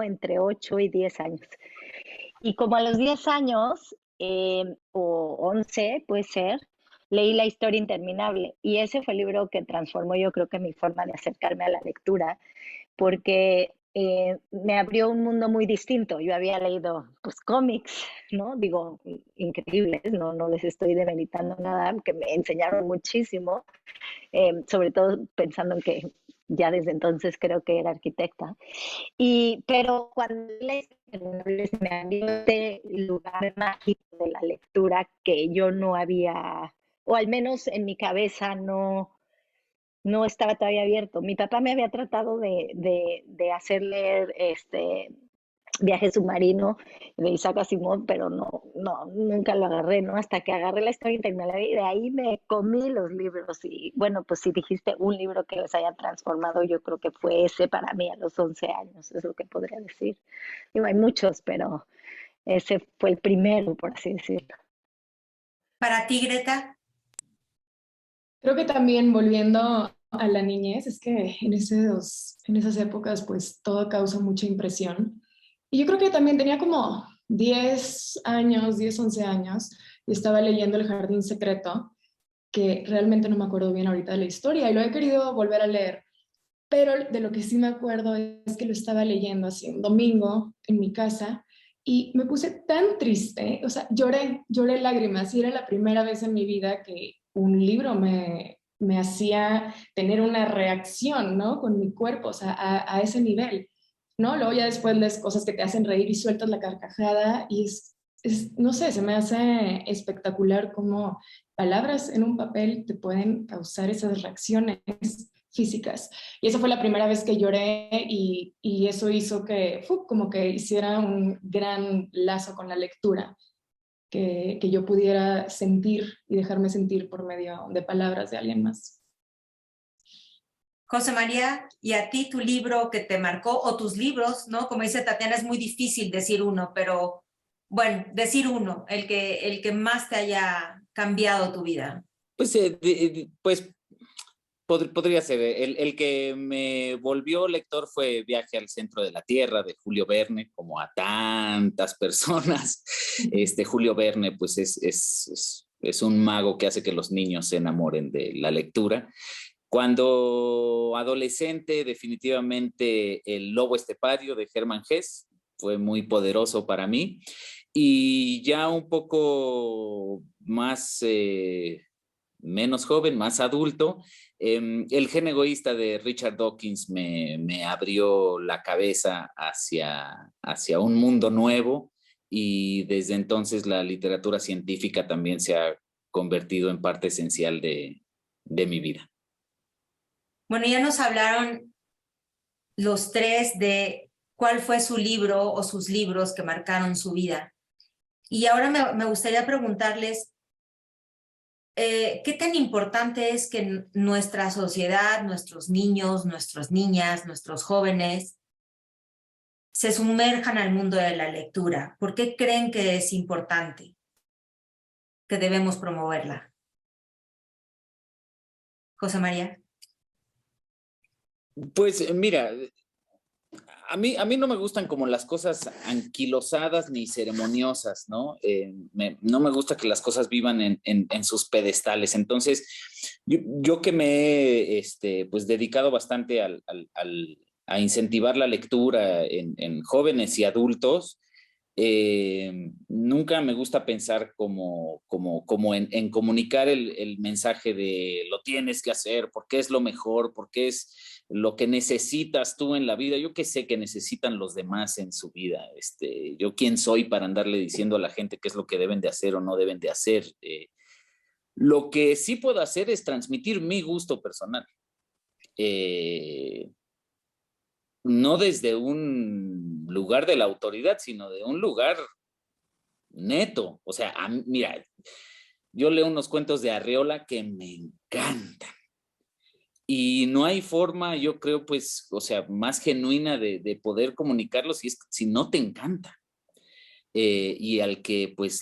entre 8 y 10 años. Y como a los 10 años, o 11 puede ser, leí La historia interminable. Y ese fue el libro que transformó yo creo que mi forma de acercarme a la lectura, porque me abrió un mundo muy distinto. Yo había leído pues cómics, ¿no? Digo, increíbles, no les estoy demeritando nada, que me enseñaron muchísimo, sobre todo pensando en que ya desde entonces creo que era arquitecta. Pero cuando me abrió este lugar mágico de la lectura que yo no había, o al menos en mi cabeza no estaba todavía abierto. Mi papá me había tratado de hacer leer Viaje submarino de Isaac Asimov, pero nunca lo agarré, ¿no? Hasta que agarré La historia interminable y de ahí me comí los libros. Y bueno, pues si dijiste un libro que les haya transformado, yo creo que fue ese para mí a los 11 años, es lo que podría decir. Digo, hay muchos, pero ese fue el primero, por así decirlo. ¿Para ti, Greta? Creo que también volviendo a la niñez, es que en esas épocas pues todo causa mucha impresión. Y yo creo que también tenía como 10 años, 10, 11 años, y estaba leyendo El jardín secreto, que realmente no me acuerdo bien ahorita de la historia, y lo he querido volver a leer. Pero de lo que sí me acuerdo es que lo estaba leyendo así un domingo en mi casa, y me puse tan triste, o sea, lloré lágrimas, y era la primera vez en mi vida que un libro me hacía tener una reacción, ¿no? Con mi cuerpo, o sea, a ese nivel, ¿no? Luego ya después lees cosas que te hacen reír y sueltas la carcajada y no sé, se me hace espectacular cómo palabras en un papel te pueden causar esas reacciones físicas. Y esa fue la primera vez que lloré y eso hizo que como que hiciera un gran lazo con la lectura. que yo pudiera sentir y dejarme sentir por medio de palabras de alguien más. José María, ¿y a ti tu libro que te marcó, o tus libros, ¿no? Como dice Tatiana, es muy difícil decir uno, pero bueno, decir uno, el que más te haya cambiado tu vida. Pues podría ser. El que me volvió lector fue Viaje al centro de la Tierra, de Julio Verne, como a tantas personas. Julio Verne, pues es un mago que hace que los niños se enamoren de la lectura. Cuando adolescente, definitivamente El lobo estepario de Hermann Hesse fue muy poderoso para mí. Y ya un poco más, menos joven, más adulto, El gen egoísta de Richard Dawkins me abrió la cabeza hacia un mundo nuevo, y desde entonces la literatura científica también se ha convertido en parte esencial de mi vida. Bueno, ya nos hablaron los tres de cuál fue su libro o sus libros que marcaron su vida. Y ahora me gustaría preguntarles, ¿qué tan importante es que nuestra sociedad, nuestros niños, nuestras niñas, nuestros jóvenes se sumerjan al mundo de la lectura? ¿Por qué creen que es importante, que debemos promoverla? José María. Pues mira, a mí no me gustan como las cosas anquilosadas ni ceremoniosas, ¿no? No me gusta que las cosas vivan en sus pedestales. Entonces, yo que me he pues dedicado bastante a incentivar la lectura en jóvenes y adultos, nunca me gusta pensar como en comunicar el mensaje de lo tienes que hacer, porque es lo mejor, porque es lo que necesitas tú en la vida. Yo qué sé que necesitan los demás en su vida. Yo quién soy para andarle diciendo a la gente qué es lo que deben de hacer o no deben de hacer. Lo que sí puedo hacer es transmitir mi gusto personal. No desde un lugar de la autoridad, sino de un lugar neto. O sea, mira, yo leo unos cuentos de Arreola que me encantan. Y no hay forma, yo creo, pues, o sea, más genuina de poder comunicarlos si no te encanta. Y al que, pues,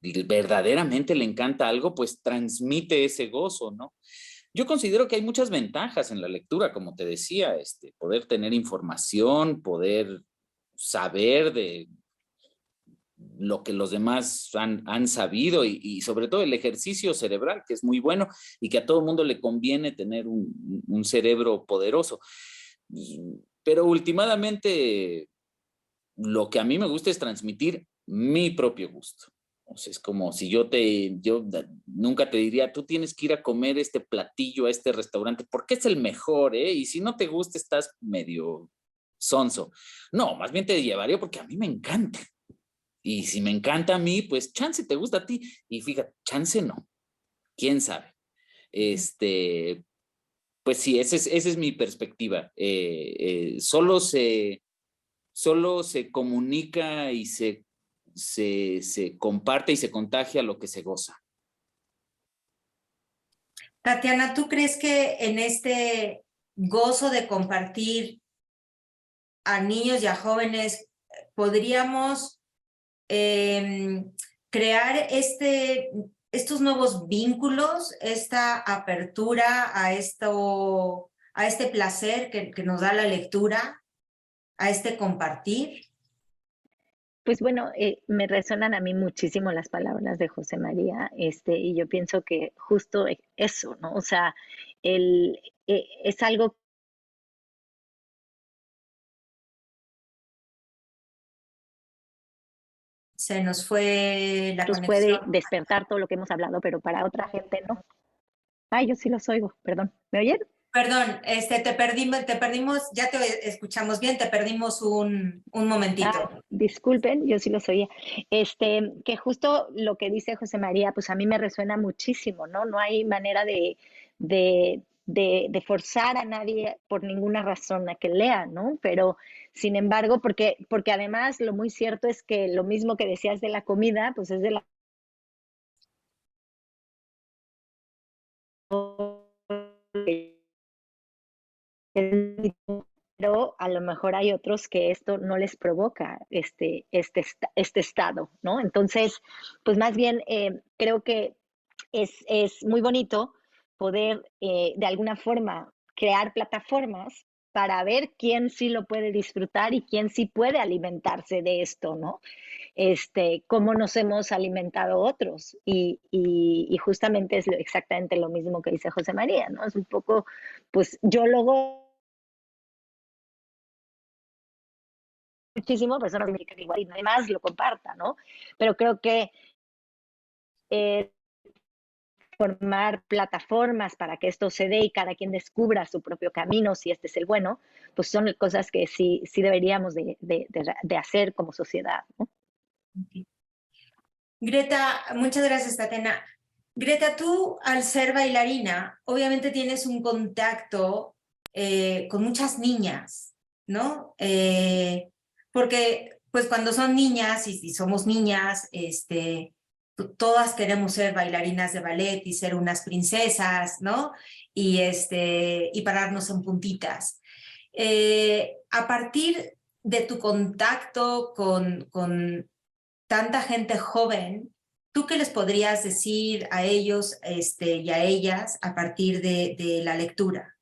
verdaderamente le encanta algo, pues, transmite ese gozo, ¿no? Yo considero que hay muchas ventajas en la lectura, como te decía, poder tener información, poder saber de lo que los demás han sabido, y sobre todo el ejercicio cerebral, que es muy bueno y que a todo mundo le conviene tener un cerebro poderoso. Pero últimamente lo que a mí me gusta es transmitir mi propio gusto. O sea, es como si yo nunca te diría, tú tienes que ir a comer este platillo a este restaurante porque es el mejor, ¿eh? Y si no te gusta estás medio sonso. No, más bien te llevaría porque a mí me encanta. Y si me encanta a mí, pues chance te gusta a ti. Y fíjate, chance no. ¿Quién sabe? Pues sí, esa es mi perspectiva. Solo se comunica y se comparte y se contagia lo que se goza. Tatiana, ¿tú crees que en este gozo de compartir a niños y a jóvenes podríamos crear estos nuevos vínculos, esta apertura a este placer que nos da la lectura, a este compartir? Pues bueno, me resuenan a mí muchísimo las palabras de José María, y yo pienso que justo eso, ¿no? O sea, es algo Se nos fue la conexión. Puede despertar todo lo que hemos hablado, pero para otra gente no. Ay, yo sí los oigo, perdón. ¿Me oyen? Perdón, te perdimos, ya te escuchamos bien, te perdimos un momentito. Disculpen, yo sí los oía. Que justo lo que dice José María, pues a mí me resuena muchísimo, ¿no? No hay manera de forzar a nadie por ninguna razón a que lea, ¿no? Pero, sin embargo, porque además lo muy cierto es que lo mismo que decías de la comida, pues es de la pero a lo mejor hay otros que esto no les provoca este estado, ¿no? Entonces, pues más bien creo que es muy bonito poder de alguna forma crear plataformas para ver quién sí lo puede disfrutar y quién sí puede alimentarse de esto, ¿no? Cómo nos hemos alimentado otros. Y justamente es exactamente lo mismo que dice José María, ¿no? Es un poco, pues yo luego muchísimo, pero eso no significa que igual y nadie más lo comparta, ¿no? Pero creo que formar plataformas para que esto se dé y cada quien descubra su propio camino, si este es el bueno, pues son cosas que sí deberíamos de hacer como sociedad, ¿no? Greta, muchas gracias, Tatiana. Greta, tú al ser bailarina, obviamente tienes un contacto con muchas niñas, ¿no? Porque pues cuando son niñas y somos niñas, todas queremos ser bailarinas de ballet y ser unas princesas, ¿no? Y pararnos en puntitas. A partir de tu contacto con tanta gente joven, ¿tú qué les podrías decir a ellos y a ellas a partir de la lectura?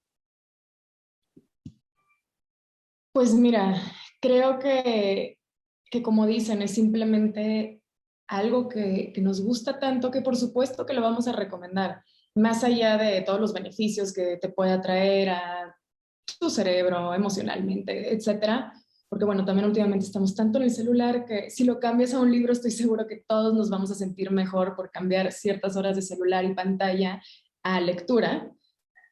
Pues mira, creo que como dicen, es simplemente algo que nos gusta tanto que por supuesto que lo vamos a recomendar, más allá de todos los beneficios que te pueda traer a tu cerebro emocionalmente, etcétera. Porque bueno, también últimamente estamos tanto en el celular que si lo cambias a un libro estoy seguro que todos nos vamos a sentir mejor por cambiar ciertas horas de celular y pantalla a lectura.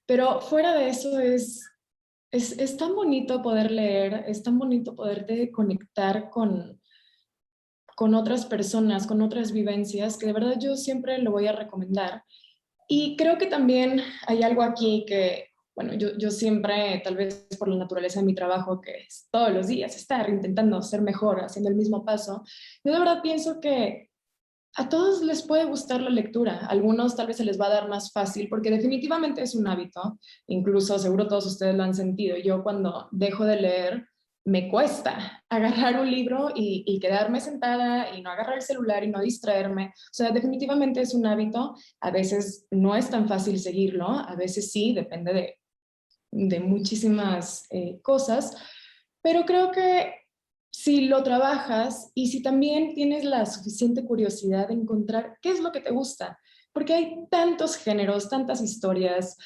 Pero fuera de eso es tan bonito poder leer, es tan bonito poderte conectar con otras personas, con otras vivencias, que de verdad yo siempre lo voy a recomendar. Y creo que también hay algo aquí que, bueno, yo siempre, tal vez por la naturaleza de mi trabajo, que es todos los días estar intentando ser mejor, haciendo el mismo paso, yo de verdad pienso que a todos les puede gustar la lectura. A algunos tal vez se les va a dar más fácil porque definitivamente es un hábito. Incluso seguro todos ustedes lo han sentido. Yo cuando dejo de leer me cuesta agarrar un libro y quedarme sentada y no agarrar el celular y no distraerme. O sea, definitivamente es un hábito. A veces no es tan fácil seguirlo. A veces sí, depende de muchísimas cosas. Pero creo que si lo trabajas y si también tienes la suficiente curiosidad de encontrar qué es lo que te gusta, porque hay tantos géneros, tantas historias,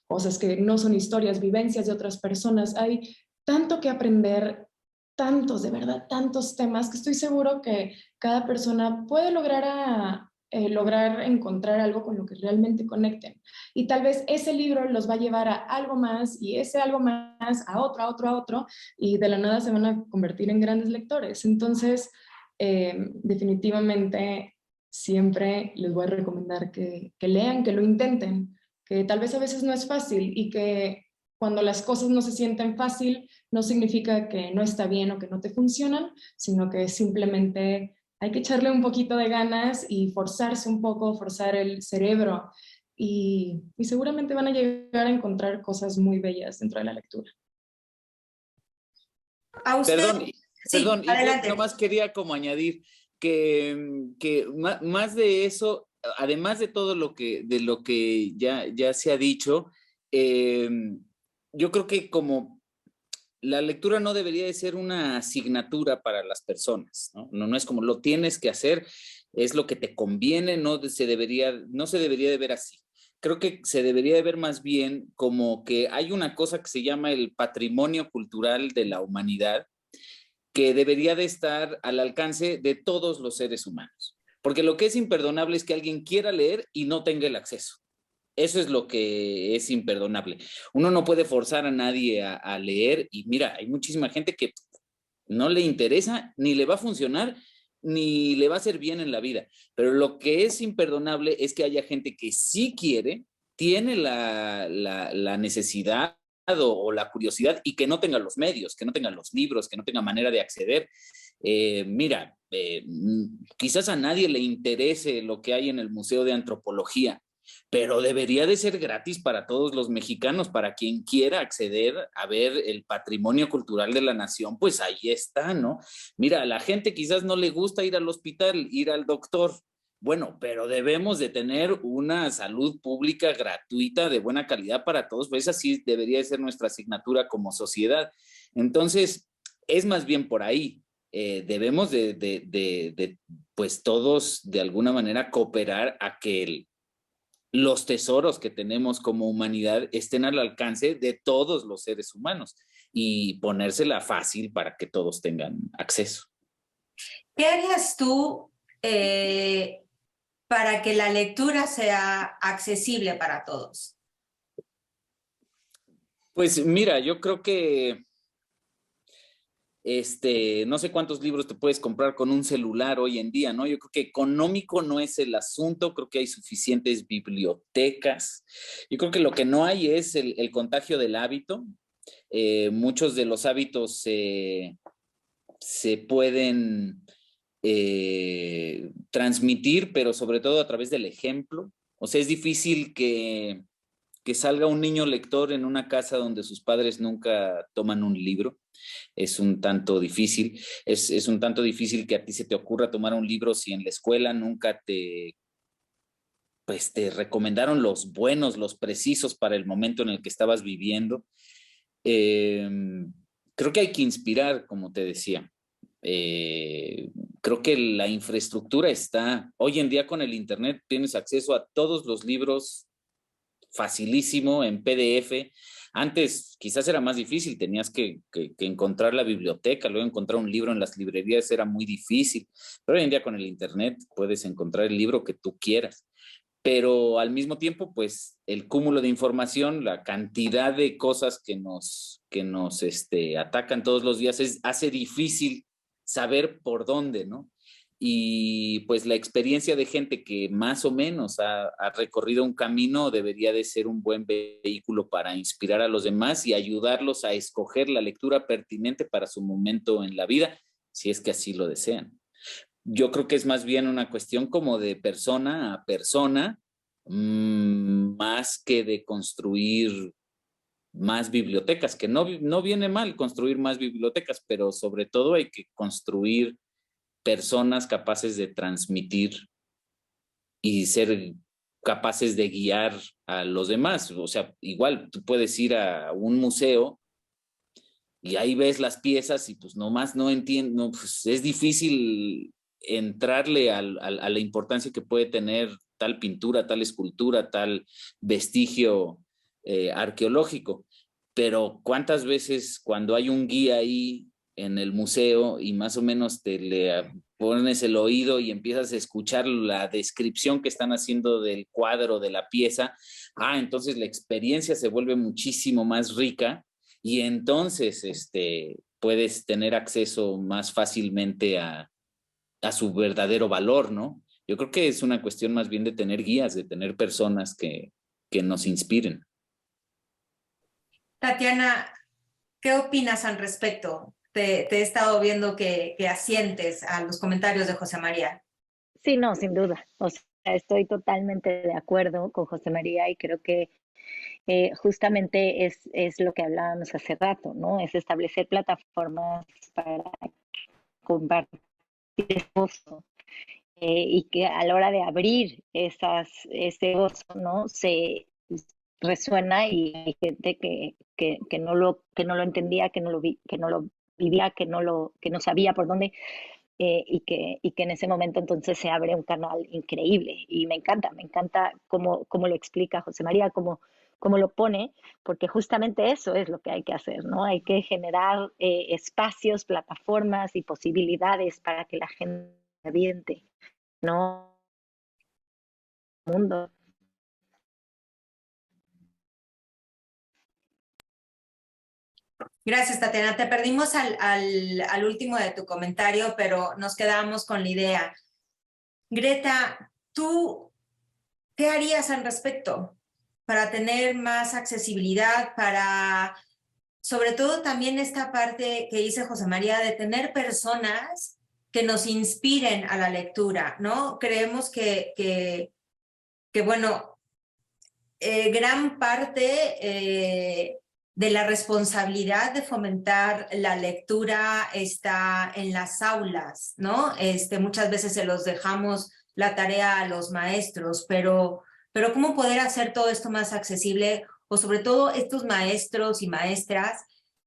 cosas que no son historias, vivencias de otras personas, hay tanto que aprender, tantos, de verdad, tantos temas que estoy seguro que cada persona puede lograr encontrar algo con lo que realmente conecten. Y tal vez ese libro los va a llevar a algo más y ese algo más a otro, a otro, a otro, y de la nada se van a convertir en grandes lectores. Entonces, definitivamente siempre les voy a recomendar que lean, que lo intenten, que tal vez a veces no es fácil y que cuando las cosas no se sienten fácil, no significa que no está bien o que no te funcionan, sino que simplemente hay que echarle un poquito de ganas y forzarse un poco, forzar el cerebro y seguramente van a llegar a encontrar cosas muy bellas dentro de la lectura. ¿A usted? Perdón, Sí, perdón, y adelante. yo nomás quería como añadir que más de eso, además de todo lo que ya se ha dicho, yo creo que como la lectura no debería de ser una asignatura para las personas, ¿no? No es como lo tienes que hacer, es lo que te conviene, no se debería de ver así. Creo que se debería de ver más bien como que hay una cosa que se llama el patrimonio cultural de la humanidad, que debería de estar al alcance de todos los seres humanos. Porque lo que es imperdonable es que alguien quiera leer y no tenga el acceso. Eso es lo que es imperdonable. Uno no puede forzar a nadie a leer y mira, hay muchísima gente que no le interesa, ni le va a funcionar, ni le va a hacer bien en la vida. Pero lo que es imperdonable es que haya gente que sí quiere, tiene la necesidad o la curiosidad y que no tenga los medios, que no tenga los libros, que no tenga manera de acceder. Quizás a nadie le interese lo que hay en el Museo de Antropología, pero debería de ser gratis para todos los mexicanos, para quien quiera acceder a ver el patrimonio cultural de la nación, pues ahí está, ¿no? Mira, a la gente quizás no le gusta ir al hospital, ir al doctor. Bueno, pero debemos de tener una salud pública gratuita de buena calidad para todos, pues esa sí debería de ser nuestra asignatura como sociedad. Entonces, es más bien por ahí. Debemos pues todos de alguna manera cooperar a que los tesoros que tenemos como humanidad estén al alcance de todos los seres humanos y ponérsela fácil para que todos tengan acceso. ¿Qué harías tú para que la lectura sea accesible para todos? Pues mira, yo creo que no sé cuántos libros te puedes comprar con un celular hoy en día, ¿no? Yo creo que económico no es el asunto, creo que hay suficientes bibliotecas. Yo creo que lo que no hay es el contagio del hábito. Muchos de los hábitos se pueden transmitir, pero sobre todo a través del ejemplo. O sea, es difícil que salga un niño lector en una casa donde sus padres nunca toman un libro. Es un tanto difícil. Es un tanto difícil que a ti se te ocurra tomar un libro si en la escuela nunca te recomendaron los buenos, los precisos para el momento en el que estabas viviendo. Creo que hay que inspirar, como te decía. Creo que la infraestructura está, hoy en día con el internet tienes acceso a todos los libros facilísimo en PDF. Antes quizás era más difícil, tenías que encontrar la biblioteca, luego encontrar un libro en las librerías era muy difícil, pero hoy en día con el internet puedes encontrar el libro que tú quieras. Pero al mismo tiempo, pues el cúmulo de información, la cantidad de cosas que nos atacan todos los días hace difícil saber por dónde, ¿no? Y pues la experiencia de gente que más o menos ha recorrido un camino debería de ser un buen vehículo para inspirar a los demás y ayudarlos a escoger la lectura pertinente para su momento en la vida, si es que así lo desean. Yo creo que es más bien una cuestión como de persona a persona, más que de construir más bibliotecas, que no viene mal construir más bibliotecas, pero sobre todo hay que construir personas capaces de transmitir y ser capaces de guiar a los demás. O sea, igual tú puedes ir a un museo y ahí ves las piezas y pues nomás no entiendo, pues es difícil entrarle a la importancia que puede tener tal pintura, tal escultura, tal vestigio arqueológico. Pero ¿cuántas veces cuando hay un guía ahí en el museo y más o menos te le pones el oído y empiezas a escuchar la descripción que están haciendo del cuadro, de la pieza, entonces la experiencia se vuelve muchísimo más rica y entonces puedes tener acceso más fácilmente a su verdadero valor, ¿no? Yo creo que es una cuestión más bien de tener guías, de tener personas que nos inspiren. Tatiana, ¿qué opinas al respecto? Te he estado viendo que asientes a los comentarios de José María. Sí, no, sin duda. O sea, estoy totalmente de acuerdo con José María y creo que justamente es lo que hablábamos hace rato, ¿no? Es establecer plataformas para compartir gozo y que a la hora de abrir ese gozo, ¿no? Se resuena y hay gente que no lo entendía, que no lo vivía, que no sabía por dónde y que en ese momento entonces se abre un canal increíble y me encanta cómo lo explica José María, cómo lo pone, porque justamente eso es lo que hay que hacer, ¿no? Hay que generar espacios, plataformas y posibilidades para que la gente se aviente, ¿no? Mundo. Gracias, Tatiana. Te perdimos al último de tu comentario, pero nos quedamos con la idea. Greta, ¿tú qué harías al respecto para tener más accesibilidad, para, sobre todo también esta parte que dice José María, de tener personas que nos inspiren a la lectura, ¿no? Creemos que bueno, gran parte de la responsabilidad de fomentar la lectura está en las aulas, ¿no? Muchas veces se los dejamos la tarea a los maestros, pero ¿cómo poder hacer todo esto más accesible? O sobre todo estos maestros y maestras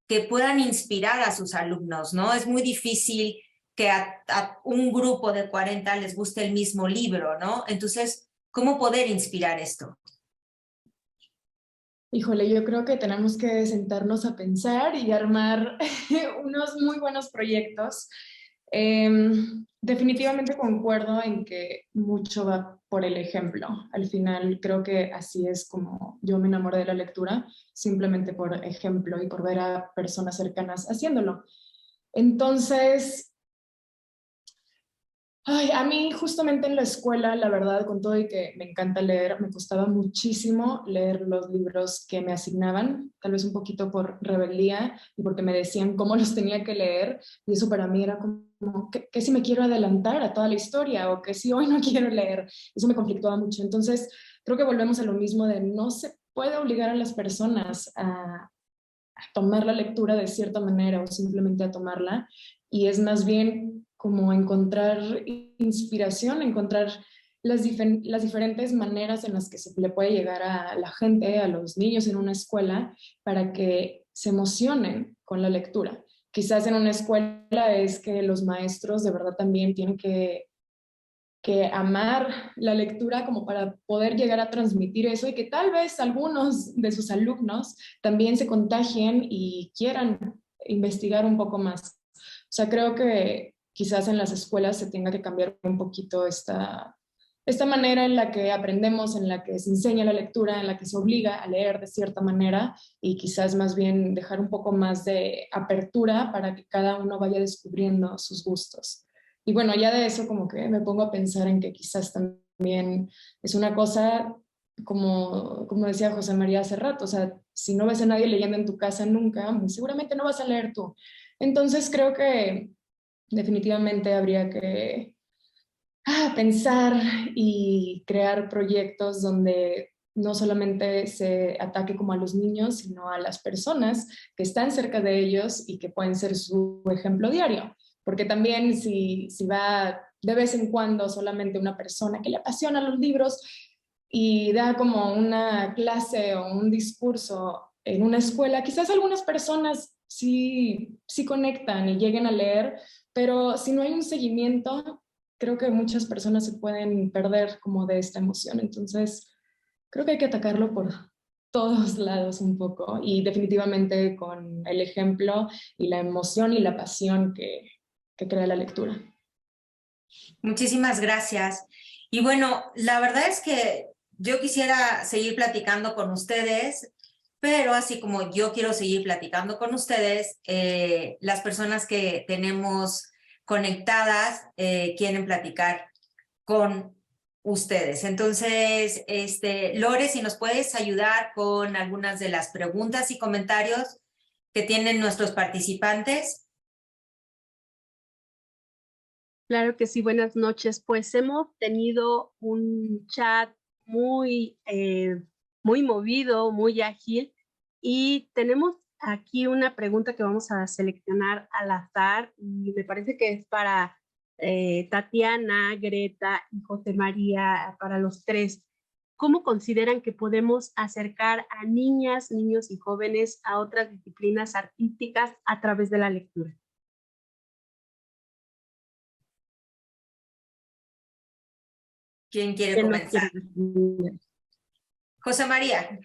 que puedan inspirar a sus alumnos, ¿no? Es muy difícil que a un grupo de 40 les guste el mismo libro, ¿no? Entonces, ¿cómo poder inspirar esto? Híjole, yo creo que tenemos que sentarnos a pensar y armar unos muy buenos proyectos. Definitivamente concuerdo en que mucho va por el ejemplo. Al final creo que así es como yo me enamoré de la lectura, simplemente por ejemplo y por ver a personas cercanas haciéndolo. Entonces, a mí justamente en la escuela, la verdad, con todo y que me encanta leer, me costaba muchísimo leer los libros que me asignaban, tal vez un poquito por rebeldía y porque me decían cómo los tenía que leer, y eso para mí era como, ¿qué si me quiero adelantar a toda la historia? O que si hoy no quiero leer. Eso me conflictuaba mucho. Entonces, creo que volvemos a lo mismo de no se puede obligar a las personas a tomar la lectura de cierta manera o simplemente a tomarla, y es más bien como encontrar inspiración, encontrar las diferentes maneras en las que se le puede llegar a la gente, a los niños en una escuela, para que se emocionen con la lectura. Quizás en una escuela es que los maestros de verdad también tienen que amar la lectura como para poder llegar a transmitir eso, y que tal vez algunos de sus alumnos también se contagien y quieran investigar un poco más. O sea, creo que quizás en las escuelas se tenga que cambiar un poquito esta manera en la que aprendemos, en la que se enseña la lectura, en la que se obliga a leer de cierta manera, y quizás más bien dejar un poco más de apertura para que cada uno vaya descubriendo sus gustos. Y bueno, ya de eso como que me pongo a pensar en que quizás también es una cosa, como decía José María hace rato, o sea, si no ves a nadie leyendo en tu casa nunca, muy seguramente no vas a leer tú. Entonces creo que definitivamente habría que pensar y crear proyectos donde no solamente se ataque como a los niños, sino a las personas que están cerca de ellos y que pueden ser su ejemplo diario. Porque también si va de vez en cuando solamente una persona que le apasiona los libros y da como una clase o un discurso en una escuela, quizás algunas personas sí conectan y lleguen a leer, pero si no hay un seguimiento, creo que muchas personas se pueden perder como de esta emoción. Entonces, creo que hay que atacarlo por todos lados un poco, y definitivamente con el ejemplo y la emoción y la pasión que crea la lectura. Muchísimas gracias. Y bueno, la verdad es que yo quisiera seguir platicando con ustedes, pero así como yo quiero seguir platicando con ustedes, las personas que tenemos conectadas quieren platicar con ustedes. Entonces, Lore, si nos puedes ayudar con algunas de las preguntas y comentarios que tienen nuestros participantes. Claro que sí, buenas noches. Pues hemos tenido un chat muy movido, muy ágil, y tenemos aquí una pregunta que vamos a seleccionar al azar, y me parece que es para Tatiana, Greta y José María, para los tres. ¿Cómo consideran que podemos acercar a niñas, niños y jóvenes a otras disciplinas artísticas a través de la lectura? ¿Quién quiere comenzar? José María.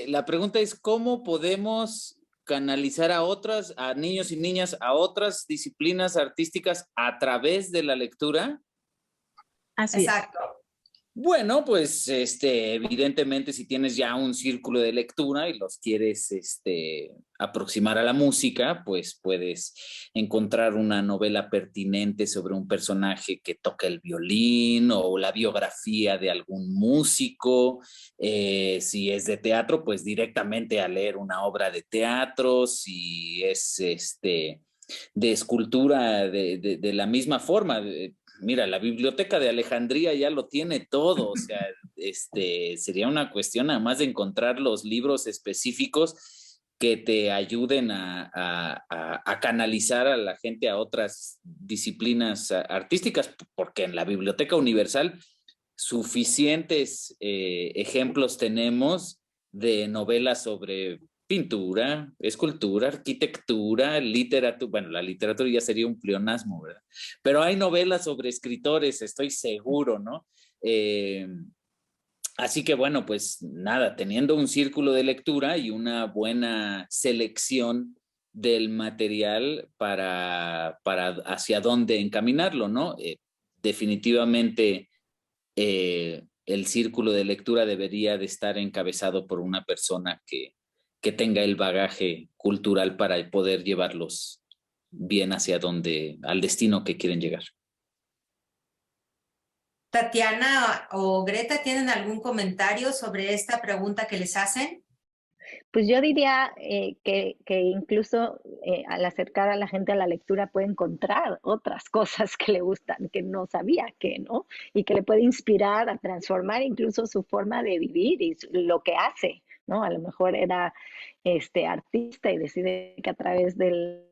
La pregunta es, ¿cómo podemos canalizar a niños y niñas a otras disciplinas artísticas a través de la lectura? Así Exacto. Bueno, pues evidentemente si tienes ya un círculo de lectura y los quieres aproximar a la música, pues puedes encontrar una novela pertinente sobre un personaje que toca el violín, o la biografía de algún músico. Si es de teatro, pues directamente a leer una obra de teatro. Si es de escultura, de la misma forma. Mira, la Biblioteca de Alejandría ya lo tiene todo, o sea, sería una cuestión además de encontrar los libros específicos que te ayuden a canalizar a la gente a otras disciplinas artísticas, porque en la Biblioteca Universal suficientes ejemplos tenemos de novelas sobre pintura, escultura, arquitectura, literatura. Bueno, la literatura ya sería un pleonasmo, ¿verdad? Pero hay novelas sobre escritores, estoy seguro, ¿no? Así que bueno, pues nada, teniendo un círculo de lectura y una buena selección del material para hacia dónde encaminarlo, ¿no? Definitivamente el círculo de lectura debería de estar encabezado por una persona que tenga el bagaje cultural para poder llevarlos bien hacia donde, al destino que quieren llegar. Tatiana o Greta, ¿tienen algún comentario sobre esta pregunta que les hacen? Pues yo diría que incluso al acercar a la gente a la lectura puede encontrar otras cosas que le gustan, que no sabía que, ¿no? Y que le puede inspirar a transformar incluso su forma de vivir y lo que hace, ¿no? A lo mejor era artista y decide que a través del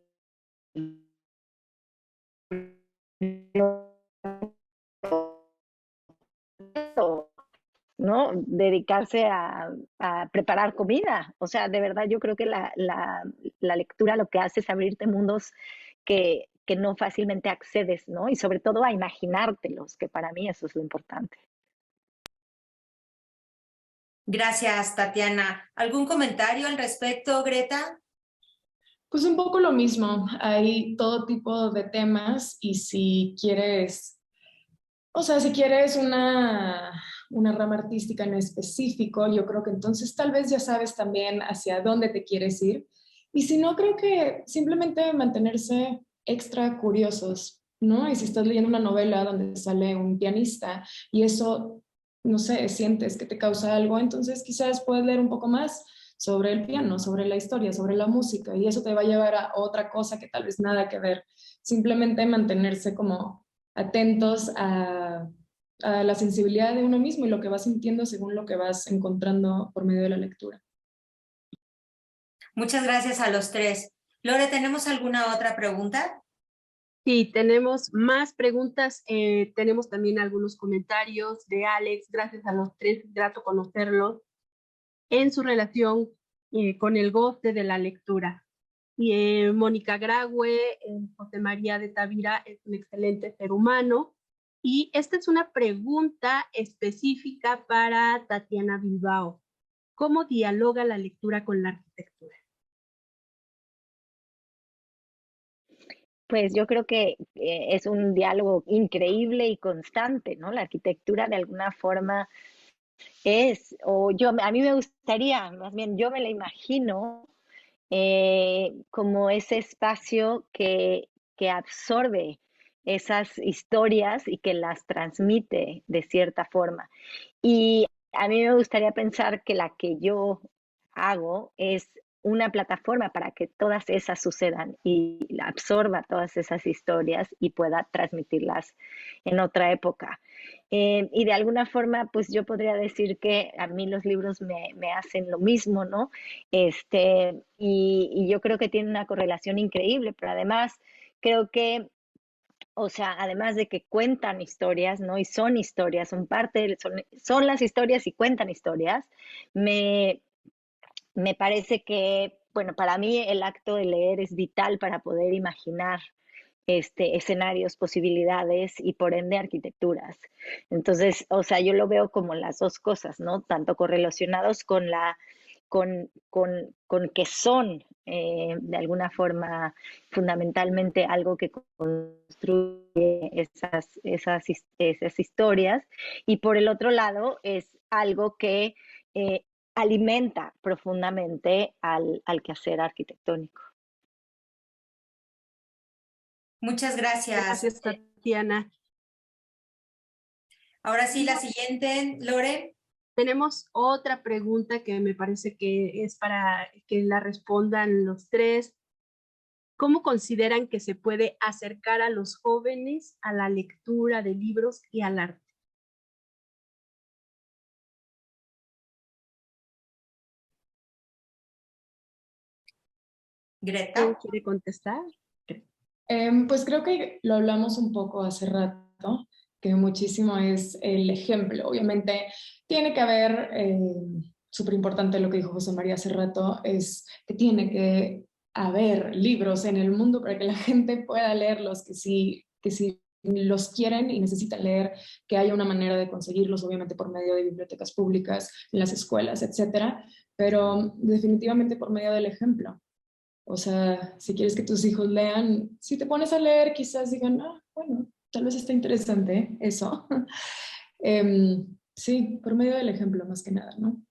¿no? Dedicarse a preparar comida. O sea, de verdad yo creo que la lectura lo que hace es abrirte mundos que no fácilmente accedes, ¿no? Y sobre todo a imaginártelos, que para mí eso es lo importante. Gracias, Tatiana. ¿Algún comentario al respecto, Greta? Pues un poco lo mismo. Hay todo tipo de temas y si quieres, o sea, si quieres una rama artística en específico, yo creo que entonces tal vez ya sabes también hacia dónde te quieres ir. Y si no, creo que simplemente mantenerse extra curiosos, ¿no? Y si estás leyendo una novela donde sale un pianista y eso, no sé, sientes que te causa algo, entonces quizás puedes leer un poco más sobre el piano, sobre la historia, sobre la música, y eso te va a llevar a otra cosa que tal vez nada que ver. Simplemente mantenerse como atentos a la sensibilidad de uno mismo y lo que vas sintiendo según lo que vas encontrando por medio de la lectura. Muchas gracias a los tres. Lore, ¿tenemos alguna otra pregunta? Sí, tenemos más preguntas. Tenemos también algunos comentarios de Alex. Gracias a los tres, grato conocerlos en su relación con el goce de la lectura. Y Mónica Graue, José María de Tavira es un excelente ser humano. Y esta es una pregunta específica para Tatiana Bilbao. ¿Cómo dialoga la lectura con la arquitectura? Pues yo creo que es un diálogo increíble y constante, ¿no? La arquitectura de alguna forma a mí me gustaría, más bien yo me la imagino como ese espacio que absorbe esas historias y que las transmite de cierta forma. Y a mí me gustaría pensar que la que yo hago es una plataforma para que todas esas sucedan y absorba todas esas historias y pueda transmitirlas en otra época. Y de alguna forma, pues yo podría decir que a mí los libros me hacen lo mismo, ¿no? Y yo creo que tiene una correlación increíble, pero además creo que, o sea, además de que cuentan historias, ¿no? Y son historias, son las historias y cuentan historias, me parece que, bueno, para mí el acto de leer es vital para poder imaginar escenarios, posibilidades y por ende arquitecturas. Entonces, o sea, yo lo veo como las dos cosas, ¿no? Tanto correlacionados con que son de alguna forma fundamentalmente algo que construye esas historias, y por el otro lado es algo que alimenta profundamente al quehacer arquitectónico. Muchas gracias. Gracias, Tatiana. Ahora sí, la siguiente, Lore. Tenemos otra pregunta que me parece que es para que la respondan los tres. ¿Cómo consideran que se puede acercar a los jóvenes a la lectura de libros y al arte? Greta. ¿Quién quiere contestar? Pues creo que lo hablamos un poco hace rato, que muchísimo es el ejemplo. Obviamente tiene que haber, súper importante lo que dijo José María hace rato, es que tiene que haber libros en el mundo para que la gente pueda leerlos, que sí los quieren y necesitan leer, que haya una manera de conseguirlos, obviamente por medio de bibliotecas públicas, en las escuelas, etcétera, pero definitivamente por medio del ejemplo. O sea, si quieres que tus hijos lean, si te pones a leer, quizás digan, ah, bueno, tal vez está interesante eso. Sí, por medio del ejemplo más que nada, ¿no?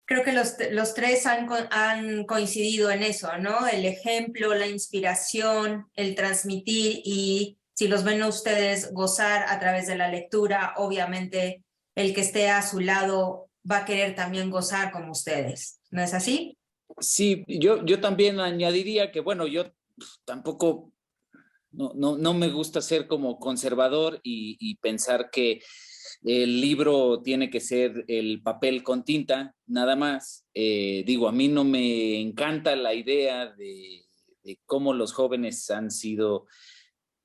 Creo que los tres han coincidido en eso, ¿no? El ejemplo, la inspiración, el transmitir y si los ven a ustedes gozar a través de la lectura, obviamente el que esté a su lado va a querer también gozar como ustedes. ¿No es así? Sí, yo también añadiría que, bueno, yo tampoco, no me gusta ser como conservador y pensar que el libro tiene que ser el papel con tinta, nada más. Digo, a mí no me encanta la idea de cómo los jóvenes han sido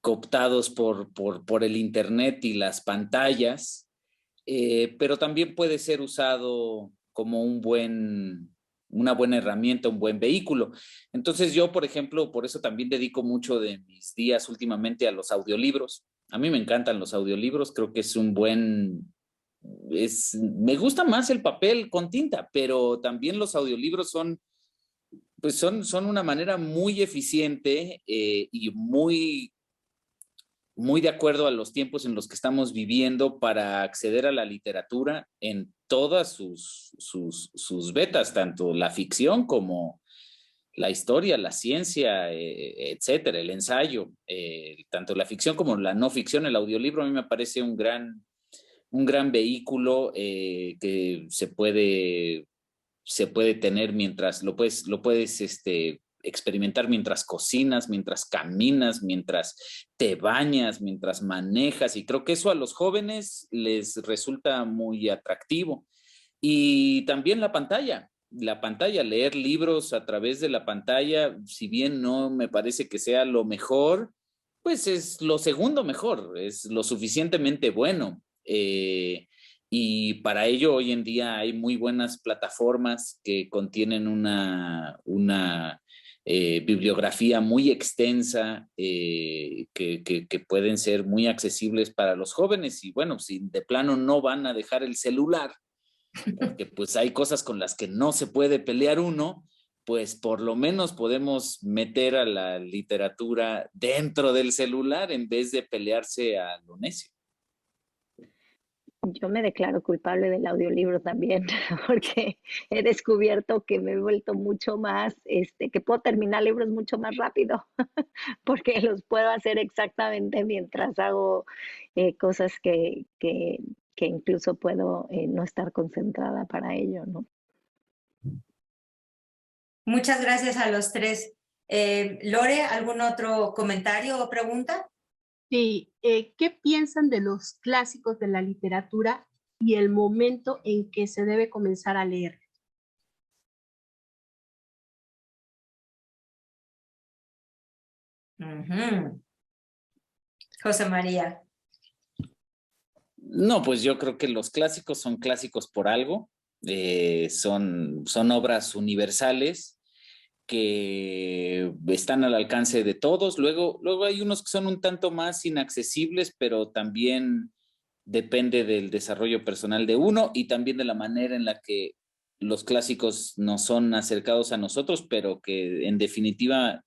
cooptados por el internet y las pantallas, pero también puede ser usado como una buena herramienta, un buen vehículo. Entonces yo, por ejemplo, por eso también dedico mucho de mis días últimamente a los audiolibros. A mí me encantan los audiolibros, creo que es me gusta más el papel con tinta, pero también los audiolibros son una manera muy eficiente y muy de acuerdo a los tiempos en los que estamos viviendo para acceder a la literatura en todas sus vetas, tanto la ficción como la historia, la ciencia, etcétera, el ensayo, tanto la ficción como la no ficción. El audiolibro a mí me parece un gran vehículo que se puede tener mientras lo puedes experimentar mientras cocinas, mientras caminas, mientras te bañas, mientras manejas, y creo que eso a los jóvenes les resulta muy atractivo. Y también la pantalla, leer libros a través de la pantalla, si bien no me parece que sea lo mejor, pues es lo segundo mejor, es lo suficientemente bueno. Y para ello hoy en día hay muy buenas plataformas que contienen una bibliografía muy extensa que pueden ser muy accesibles para los jóvenes. Y bueno, si de plano no van a dejar el celular, porque pues hay cosas con las que no se puede pelear uno, pues por lo menos podemos meter a la literatura dentro del celular en vez de pelearse a lo necio. Yo me declaro culpable del audiolibro también, porque he descubierto que me he vuelto mucho más, que puedo terminar libros mucho más rápido, porque los puedo hacer exactamente mientras hago cosas que incluso puedo no estar concentrada para ello, ¿no? Muchas gracias a los tres. Lore, ¿algún otro comentario o pregunta? Sí, ¿qué piensan de los clásicos de la literatura y el momento en que se debe comenzar a leer? José María. No, pues yo creo que los clásicos son clásicos por algo, son obras universales que están al alcance de todos. Luego hay unos que son un tanto más inaccesibles, pero también depende del desarrollo personal de uno y también de la manera en la que los clásicos nos son acercados a nosotros, pero que en definitiva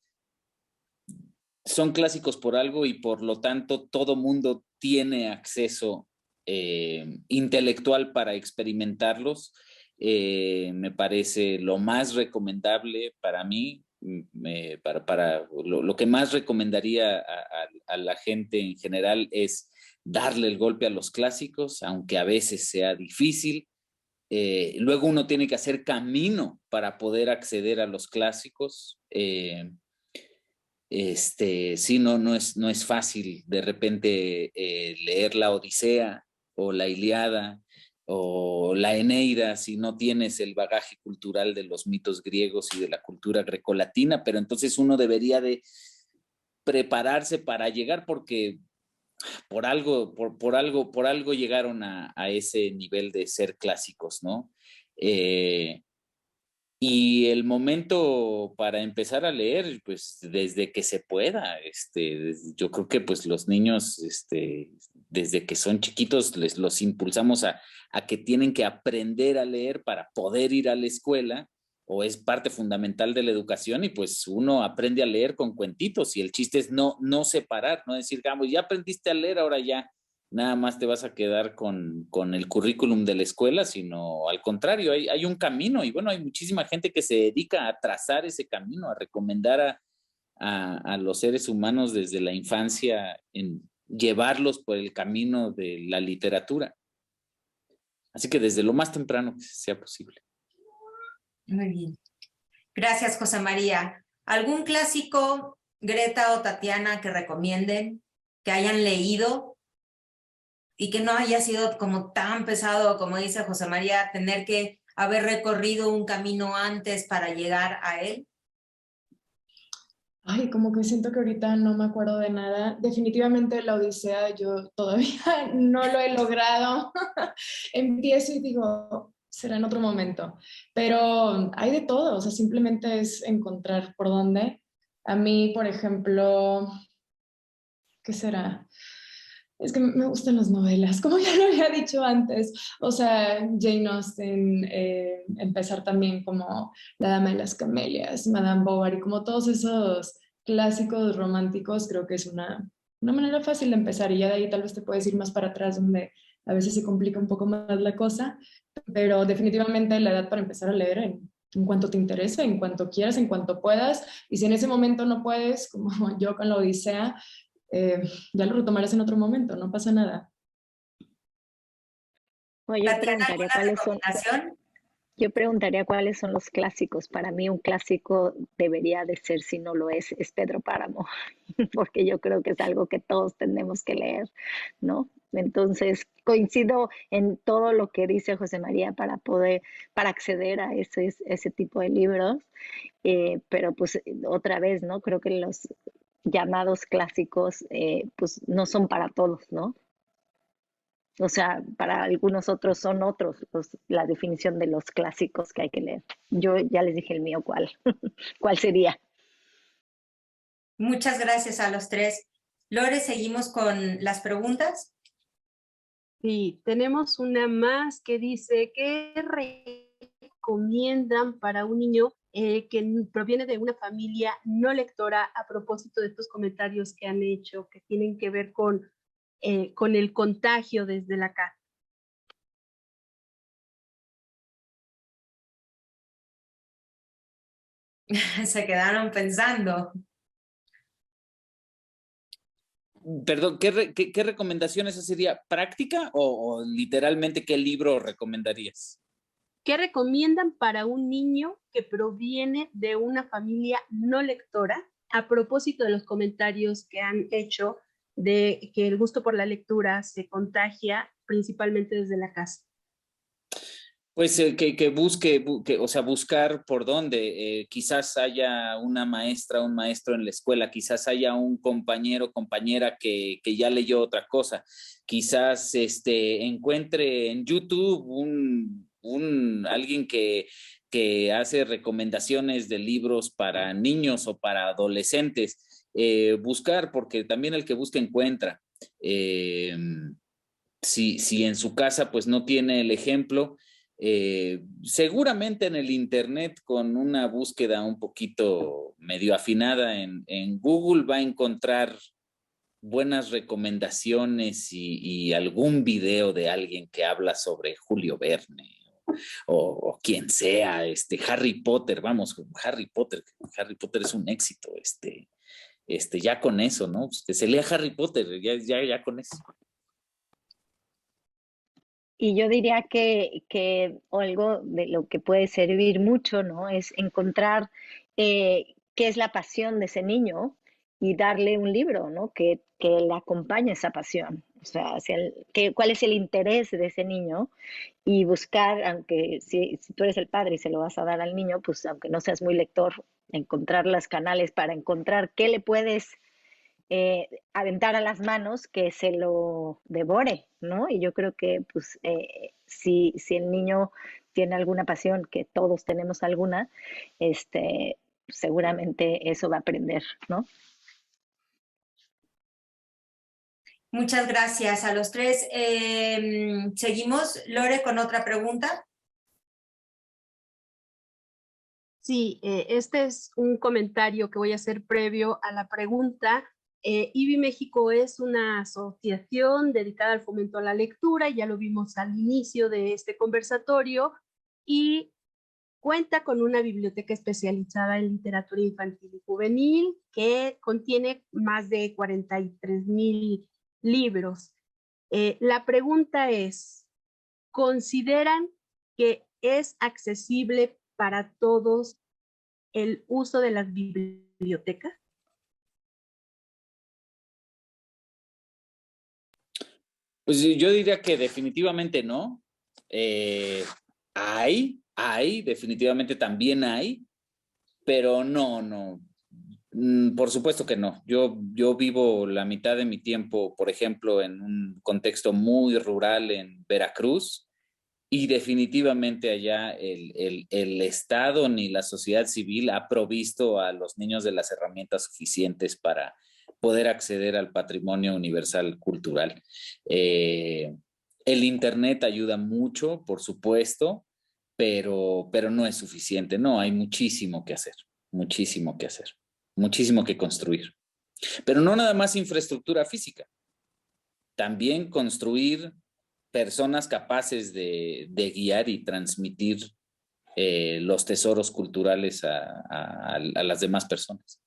son clásicos por algo y por lo tanto todo mundo tiene acceso intelectual para experimentarlos. Me parece lo más recomendable para mí, lo que más recomendaría a la gente en general es darle el golpe a los clásicos, aunque a veces sea difícil. Luego uno tiene que hacer camino para poder acceder a los clásicos. Sí, no es fácil de repente leer la Odisea o la Ilíada o la Eneida si no tienes el bagaje cultural de los mitos griegos y de la cultura grecolatina, pero entonces uno debería de prepararse para llegar porque por algo llegaron a ese nivel de ser clásicos, ¿no? Y el momento para empezar a leer, pues desde que se pueda, yo creo que pues los niños, desde que son chiquitos, los impulsamos a que tienen que aprender a leer para poder ir a la escuela, o es parte fundamental de la educación, y pues uno aprende a leer con cuentitos, y el chiste es no separar, no decir, ya aprendiste a leer, ahora ya nada más te vas a quedar con el currículum de la escuela, sino al contrario, hay un camino, y bueno, hay muchísima gente que se dedica a trazar ese camino, a recomendar a los seres humanos desde la infancia, en llevarlos por el camino de la literatura. Así que desde lo más temprano que sea posible. Muy bien. Gracias, José María. ¿Algún clásico, Greta o Tatiana, que recomienden, que hayan leído y que no haya sido como tan pesado, como dice José María, tener que haber recorrido un camino antes para llegar a él? Ay, como que siento que ahorita no me acuerdo de nada. Definitivamente la Odisea yo todavía no lo he logrado. Empiezo y digo, será en otro momento. Pero hay de todo, o sea, simplemente es encontrar por dónde. A mí, por ejemplo, ¿qué será? Es que me gustan las novelas, como ya lo había dicho antes. O sea, Jane Austen, empezar también como La Dama de las Camelias, Madame Bovary, como todos esos clásicos románticos, creo que es una manera fácil de empezar, y ya de ahí tal vez te puedes ir más para atrás, donde a veces se complica un poco más la cosa, pero definitivamente la edad para empezar a leer en cuanto te interese, en cuanto quieras, en cuanto puedas, y si en ese momento no puedes, como yo con la Odisea, ya lo retomarás en otro momento, no pasa nada. Oye, yo preguntaría cuáles son los clásicos. Para mí un clásico debería de ser, si no lo es Pedro Páramo, porque yo creo que es algo que todos tenemos que leer, ¿no? Entonces, coincido en todo lo que dice José María para acceder a ese tipo de libros, pero pues otra vez, ¿no? Creo que los llamados clásicos, pues no son para todos, ¿no? O sea, para algunos otros son otros la definición de los clásicos que hay que leer. Yo ya les dije el mío, ¿cuál sería? Muchas gracias a los tres. Lore, ¿seguimos con las preguntas? Sí, tenemos una más que dice, ¿qué recomiendan para un niño que proviene de una familia no lectora, a propósito de estos comentarios que han hecho, que tienen que ver con el contagio desde la casa? Se quedaron pensando. Perdón, ¿qué recomendación esa sería? ¿Práctica o literalmente qué libro recomendarías? ¿Qué recomiendan para un niño que proviene de una familia no lectora, a propósito de los comentarios que han hecho de que el gusto por la lectura se contagia principalmente desde la casa? Pues que busque, o sea, buscar por dónde. Quizás haya una maestra, un maestro en la escuela, quizás haya un compañero, compañera que ya leyó otra cosa. Quizás encuentre en YouTube alguien que hace recomendaciones de libros para niños o para adolescentes. Buscar, porque también el que busca encuentra. Si en su casa pues no tiene el ejemplo, seguramente en el internet, con una búsqueda un poquito medio afinada en Google, va a encontrar buenas recomendaciones y algún video de alguien que habla sobre Julio Verne o quien sea, Harry Potter. Vamos, Harry Potter es un éxito, ya con eso, ¿no? Pues que se lea Harry Potter, ya con eso. Y yo diría que algo de lo que puede servir mucho, ¿no? Es encontrar qué es la pasión de ese niño y darle un libro, ¿no? Que le acompañe esa pasión. O sea, cuál es el interés de ese niño y buscar, aunque si tú eres el padre y se lo vas a dar al niño, pues aunque no seas muy lector, encontrar los canales para encontrar qué le puedes aventar a las manos que se lo devore, ¿no? Y yo creo que pues si el niño tiene alguna pasión, que todos tenemos alguna, seguramente eso va a aprender, ¿no? Muchas gracias a los tres. Seguimos, Lore, con otra pregunta. Sí, este es un comentario que voy a hacer previo a la pregunta. IBI México es una asociación dedicada al fomento a la lectura, ya lo vimos al inicio de este conversatorio, y cuenta con una biblioteca especializada en literatura infantil y juvenil que contiene más de 43,000 libros. La pregunta es, ¿consideran que es accesible para todos el uso de las bibliotecas? Pues yo diría que definitivamente no. Definitivamente también hay, pero no. Por supuesto que no. Yo vivo la mitad de mi tiempo, por ejemplo, en un contexto muy rural en Veracruz, y definitivamente allá el Estado ni la sociedad civil ha provisto a los niños de las herramientas suficientes para poder acceder al patrimonio universal cultural. El Internet ayuda mucho, por supuesto, pero no es suficiente. No, hay muchísimo que hacer, muchísimo que construir. Pero no nada más infraestructura física, también construir personas capaces de guiar y transmitir los tesoros culturales a las demás personas.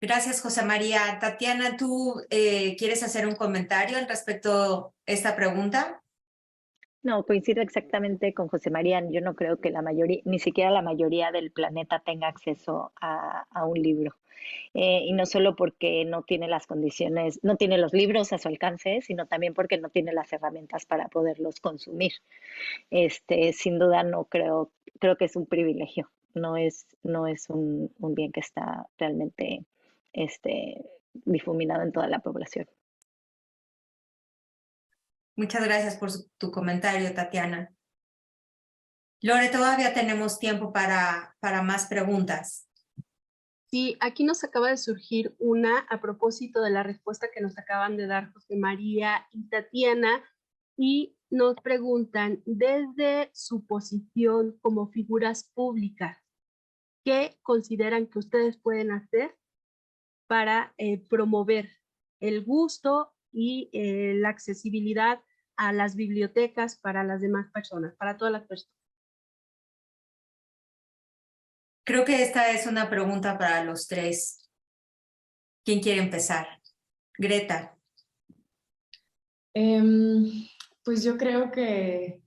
Gracias, José María. Tatiana, ¿tú quieres hacer un comentario al respecto a esta pregunta? No, coincido exactamente con José María. Yo no creo que ni siquiera la mayoría del planeta tenga acceso a un libro. Y no solo porque no tiene las condiciones, no tiene los libros a su alcance, sino también porque no tiene las herramientas para poderlos consumir. Sin duda no creo que es un privilegio, no es un bien que está realmente difuminado en toda la población. Muchas gracias por tu comentario, Tatiana. Lore, todavía tenemos tiempo para más preguntas. Sí, aquí nos acaba de surgir una a propósito de la respuesta que nos acaban de dar José María y Tatiana, y nos preguntan, desde su posición como figuras públicas, ¿qué consideran que ustedes pueden hacer para promover el gusto y la accesibilidad a las bibliotecas para las demás personas, para todas las personas? Creo que esta es una pregunta para los tres. ¿Quién quiere empezar? Greta. Pues yo creo que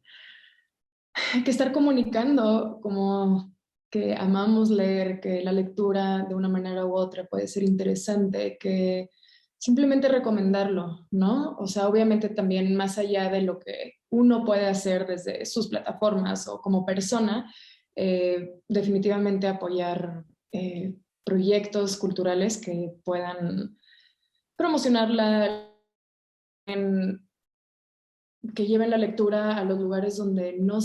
estar comunicando como que amamos leer, que la lectura de una manera u otra puede ser interesante, que simplemente recomendarlo, ¿no? O sea, obviamente también más allá de lo que uno puede hacer desde sus plataformas o como persona, definitivamente apoyar proyectos culturales que puedan promocionarla, que lleven la lectura a los lugares donde no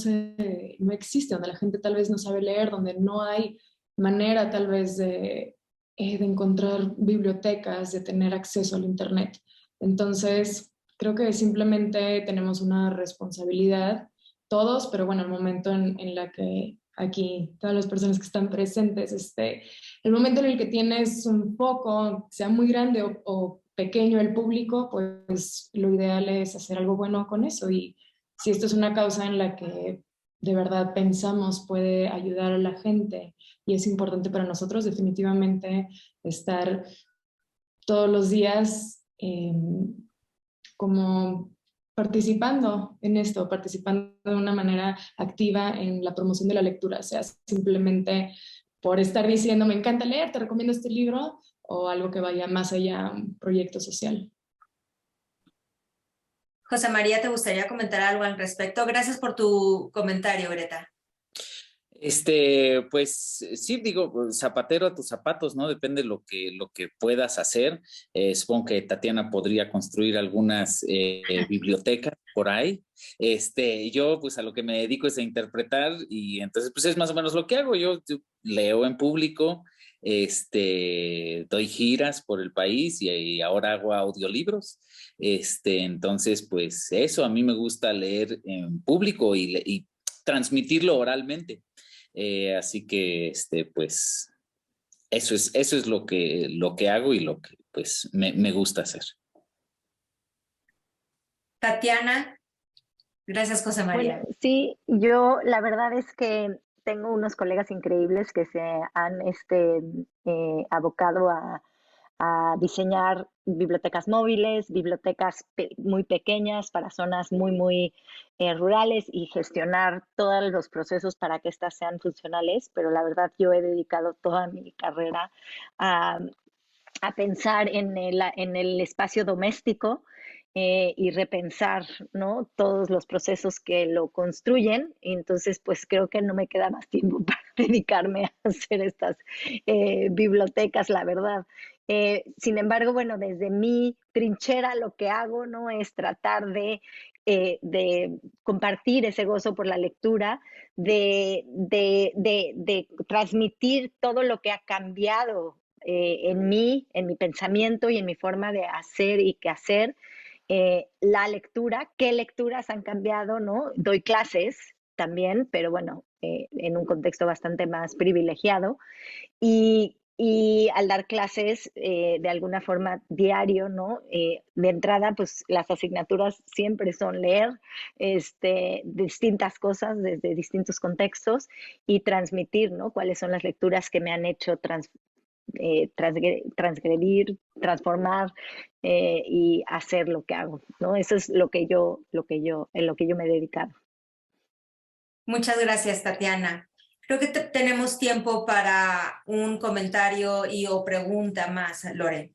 existe, donde la gente tal vez no sabe leer, donde no hay manera tal vez de encontrar bibliotecas, de tener acceso al Internet. Entonces, creo que simplemente tenemos una responsabilidad, todos, pero bueno, el momento en la que aquí, todas las personas que están presentes, el momento en el que tienes un foco, sea muy grande o pequeño el público, pues lo ideal es hacer algo bueno con eso. Y si esto es una causa en la que de verdad pensamos puede ayudar a la gente y es importante para nosotros, definitivamente estar todos los días como participando en esto, participando de una manera activa en la promoción de la lectura, sea simplemente por estar diciendo me encanta leer, te recomiendo este libro, o algo que vaya más allá, un proyecto social. José María, ¿te gustaría comentar algo al respecto? Gracias por tu comentario, Greta. Pues sí, digo, zapatero a tus zapatos, ¿no? Depende lo que puedas hacer. Supongo que Tatiana podría construir algunas bibliotecas por ahí. Yo, pues a lo que me dedico es a interpretar y entonces, pues es más o menos lo que hago. Yo leo en público, doy giras por el país y ahora hago audiolibros. Entonces, pues eso, a mí me gusta leer en público y transmitirlo oralmente. Así que, pues, eso es lo que hago y lo que, pues, me gusta hacer. Tatiana, gracias, José María. Bueno, sí, yo la verdad es que tengo unos colegas increíbles que se han abocado a diseñar bibliotecas móviles, bibliotecas muy pequeñas para zonas muy rurales y gestionar todos los procesos para que éstas sean funcionales, pero la verdad yo he dedicado toda mi carrera a pensar en el espacio doméstico y repensar, ¿no?, todos los procesos que lo construyen. Y entonces, pues creo que no me queda más tiempo para dedicarme a hacer estas bibliotecas, la verdad. Sin embargo, bueno, desde mi trinchera lo que hago, ¿no?, es tratar de compartir ese gozo por la lectura, de transmitir todo lo que ha cambiado en mi pensamiento y en mi forma de hacer y qué hacer. La lectura, qué lecturas han cambiado, ¿no? Doy clases también, pero bueno, en un contexto bastante más privilegiado. Y al dar clases de alguna forma diario, ¿no? De entrada, pues las asignaturas siempre son leer distintas cosas desde distintos contextos y transmitir, ¿no?, cuáles son las lecturas que me han hecho transgredir, transformar y hacer lo que hago, ¿no? Eso es en lo que yo me he dedicado. Muchas gracias, Tatiana. Creo que tenemos tiempo para un comentario o pregunta más, Lore.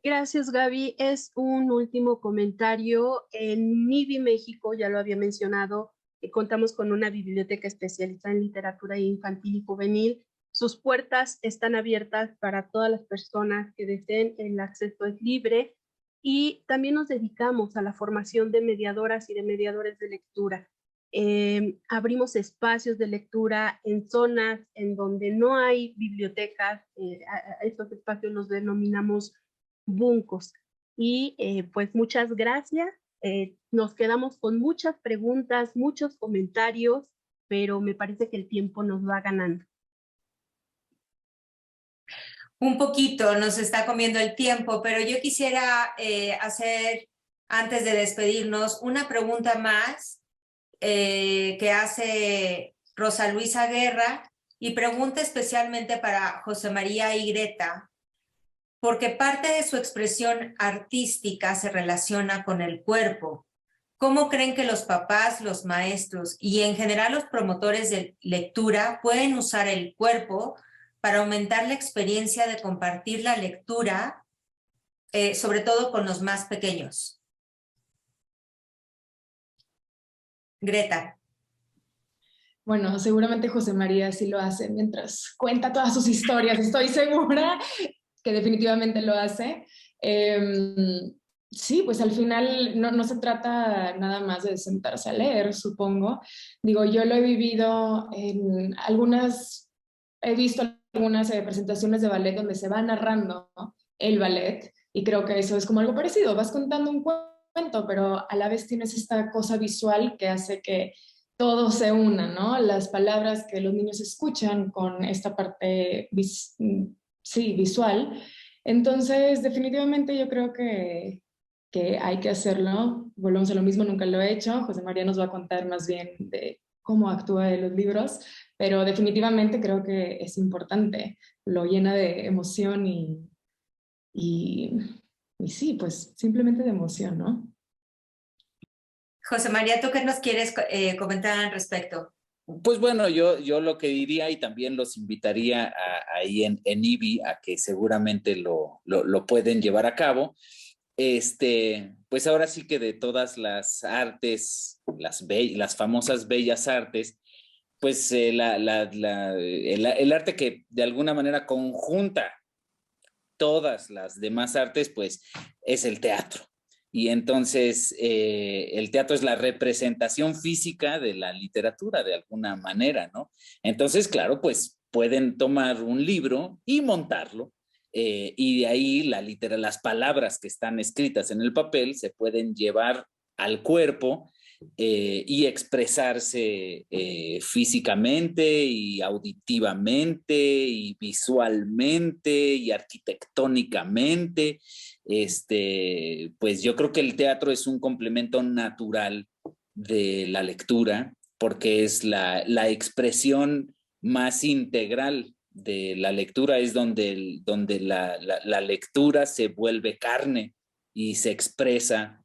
Gracias, Gaby. Es un último comentario. En MIBI México, ya lo había mencionado, contamos con una biblioteca especializada en literatura infantil y juvenil. Sus puertas están abiertas para todas las personas que deseen, el acceso es libre y también nos dedicamos a la formación de mediadoras y de mediadores de lectura. Abrimos espacios de lectura en zonas en donde no hay bibliotecas, a estos espacios los denominamos buncos. Y pues muchas gracias, nos quedamos con muchas preguntas, muchos comentarios, pero me parece que el tiempo nos va ganando. Un poquito nos está comiendo el tiempo, pero yo quisiera hacer, antes de despedirnos, una pregunta más que hace Rosa Luisa Guerra y pregunta especialmente para José María y Greta, porque parte de su expresión artística se relaciona con el cuerpo. ¿Cómo creen que los papás, los maestros y en general los promotores de lectura pueden usar el cuerpo para aumentar la experiencia de compartir la lectura, sobre todo con los más pequeños? Greta. Bueno, seguramente José María sí lo hace mientras cuenta todas sus historias. Estoy segura que definitivamente lo hace. Sí, pues al final no se trata nada más de sentarse a leer, supongo. Digo, yo lo he vivido en he visto algunas presentaciones de ballet donde se va narrando, ¿no?, el ballet, y creo que eso es como algo parecido. Vas contando un cuento, pero a la vez tienes esta cosa visual que hace que todo se una, ¿no? Las palabras que los niños escuchan con esta parte visual. Entonces, definitivamente yo creo que hay que hacerlo. Volvemos a lo mismo, nunca lo he hecho. José María nos va a contar más bien de cómo actúa en los libros, pero definitivamente creo que es importante. Lo llena de emoción y sí, pues simplemente de emoción, ¿no? José María, ¿tú qué nos quieres comentar al respecto? Pues bueno, yo lo que diría, y también los invitaría ahí en IBI a que seguramente lo pueden llevar a cabo, pues ahora sí que de todas las artes, las famosas bellas artes, pues el arte que de alguna manera conjunta todas las demás artes, pues es el teatro. Y entonces el teatro es la representación física de la literatura de alguna manera, ¿no? Entonces, claro, pues pueden tomar un libro y montarlo. Y de ahí las palabras que están escritas en el papel se pueden llevar al cuerpo y expresarse físicamente y auditivamente y visualmente y arquitectónicamente. Pues yo creo que el teatro es un complemento natural de la lectura porque es la expresión más integral de la lectura, es donde la lectura se vuelve carne y se expresa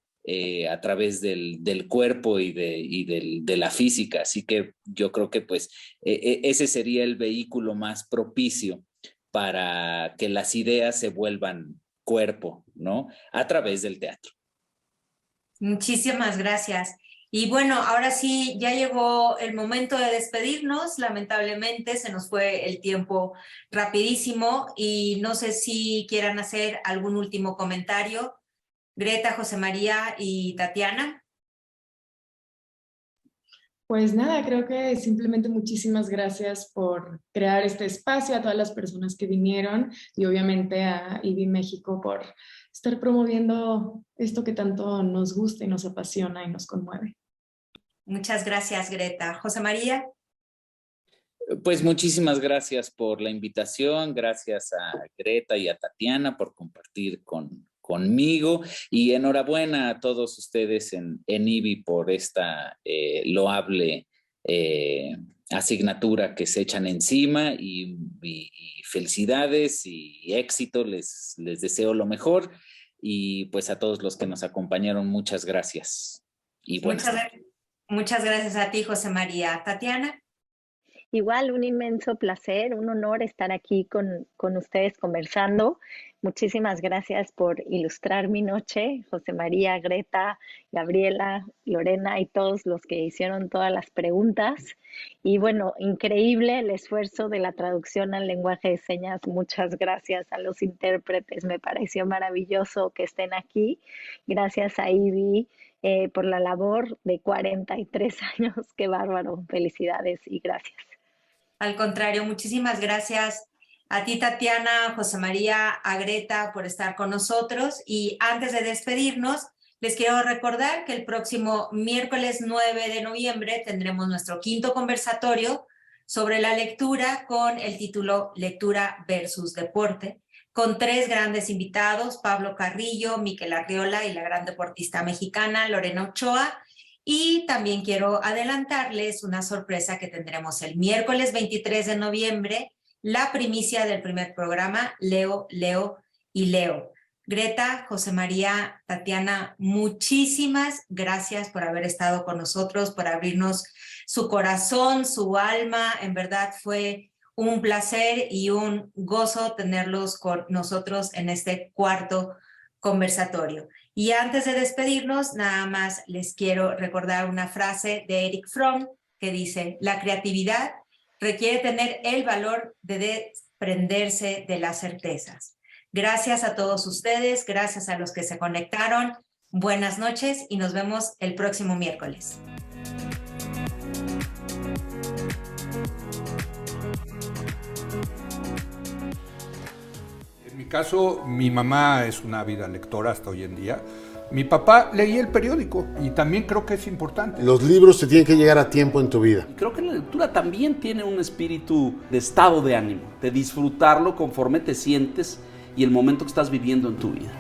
a través del cuerpo y de la física. Así que yo creo que pues ese sería el vehículo más propicio para que las ideas se vuelvan cuerpo, ¿no? A través del teatro. Muchísimas gracias. Y bueno, ahora sí, ya llegó el momento de despedirnos. Lamentablemente se nos fue el tiempo rapidísimo y no sé si quieran hacer algún último comentario. Greta, José María y Tatiana. Pues nada, creo que simplemente muchísimas gracias por crear este espacio, a todas las personas que vinieron y obviamente a IBI México por estar promoviendo esto que tanto nos gusta y nos apasiona y nos conmueve. Muchas gracias, Greta. José María. Pues muchísimas gracias por la invitación, gracias a Greta y a Tatiana por compartir conmigo y enhorabuena a todos ustedes en IBI por esta loable asignatura que se echan encima y felicidades y éxito, les deseo lo mejor y pues a todos los que nos acompañaron muchas gracias y buenas tardes. Muchas gracias a ti, José María. Tatiana. Igual, un inmenso placer, un honor estar aquí con ustedes conversando. Muchísimas gracias por ilustrar mi noche, José María, Greta, Gabriela, Lorena y todos los que hicieron todas las preguntas. Y bueno, increíble el esfuerzo de la traducción al lenguaje de señas. Muchas gracias a los intérpretes, me pareció maravilloso que estén aquí. Gracias a IBI por la labor de 43 años, qué bárbaro, felicidades y gracias. Al contrario, muchísimas gracias a ti, Tatiana, José María, a Greta por estar con nosotros. Y antes de despedirnos, les quiero recordar que el próximo miércoles 9 de noviembre tendremos nuestro 5º conversatorio sobre la lectura con el título Lectura versus Deporte, con 3 grandes invitados, Pablo Carrillo, Miquel Arriola y la gran deportista mexicana Lorena Ochoa. Y también quiero adelantarles una sorpresa que tendremos el miércoles 23 de noviembre, la primicia del primer programa, Leo, Leo y Leo. Greta, José María, Tatiana, muchísimas gracias por haber estado con nosotros, por abrirnos su corazón, su alma. En verdad fue un placer y un gozo tenerlos con nosotros en este 4º conversatorio. Y antes de despedirnos, nada más les quiero recordar una frase de Erich Fromm que dice: la creatividad requiere tener el valor de desprenderse de las certezas. Gracias a todos ustedes, gracias a los que se conectaron. Buenas noches y nos vemos el próximo miércoles. En mi caso, mi mamá es una ávida lectora hasta hoy en día. Mi papá leía el periódico y también creo que es importante. Los libros te tienen que llegar a tiempo en tu vida. Y creo que la lectura también tiene un espíritu de estado de ánimo, de disfrutarlo conforme te sientes y el momento que estás viviendo en tu vida.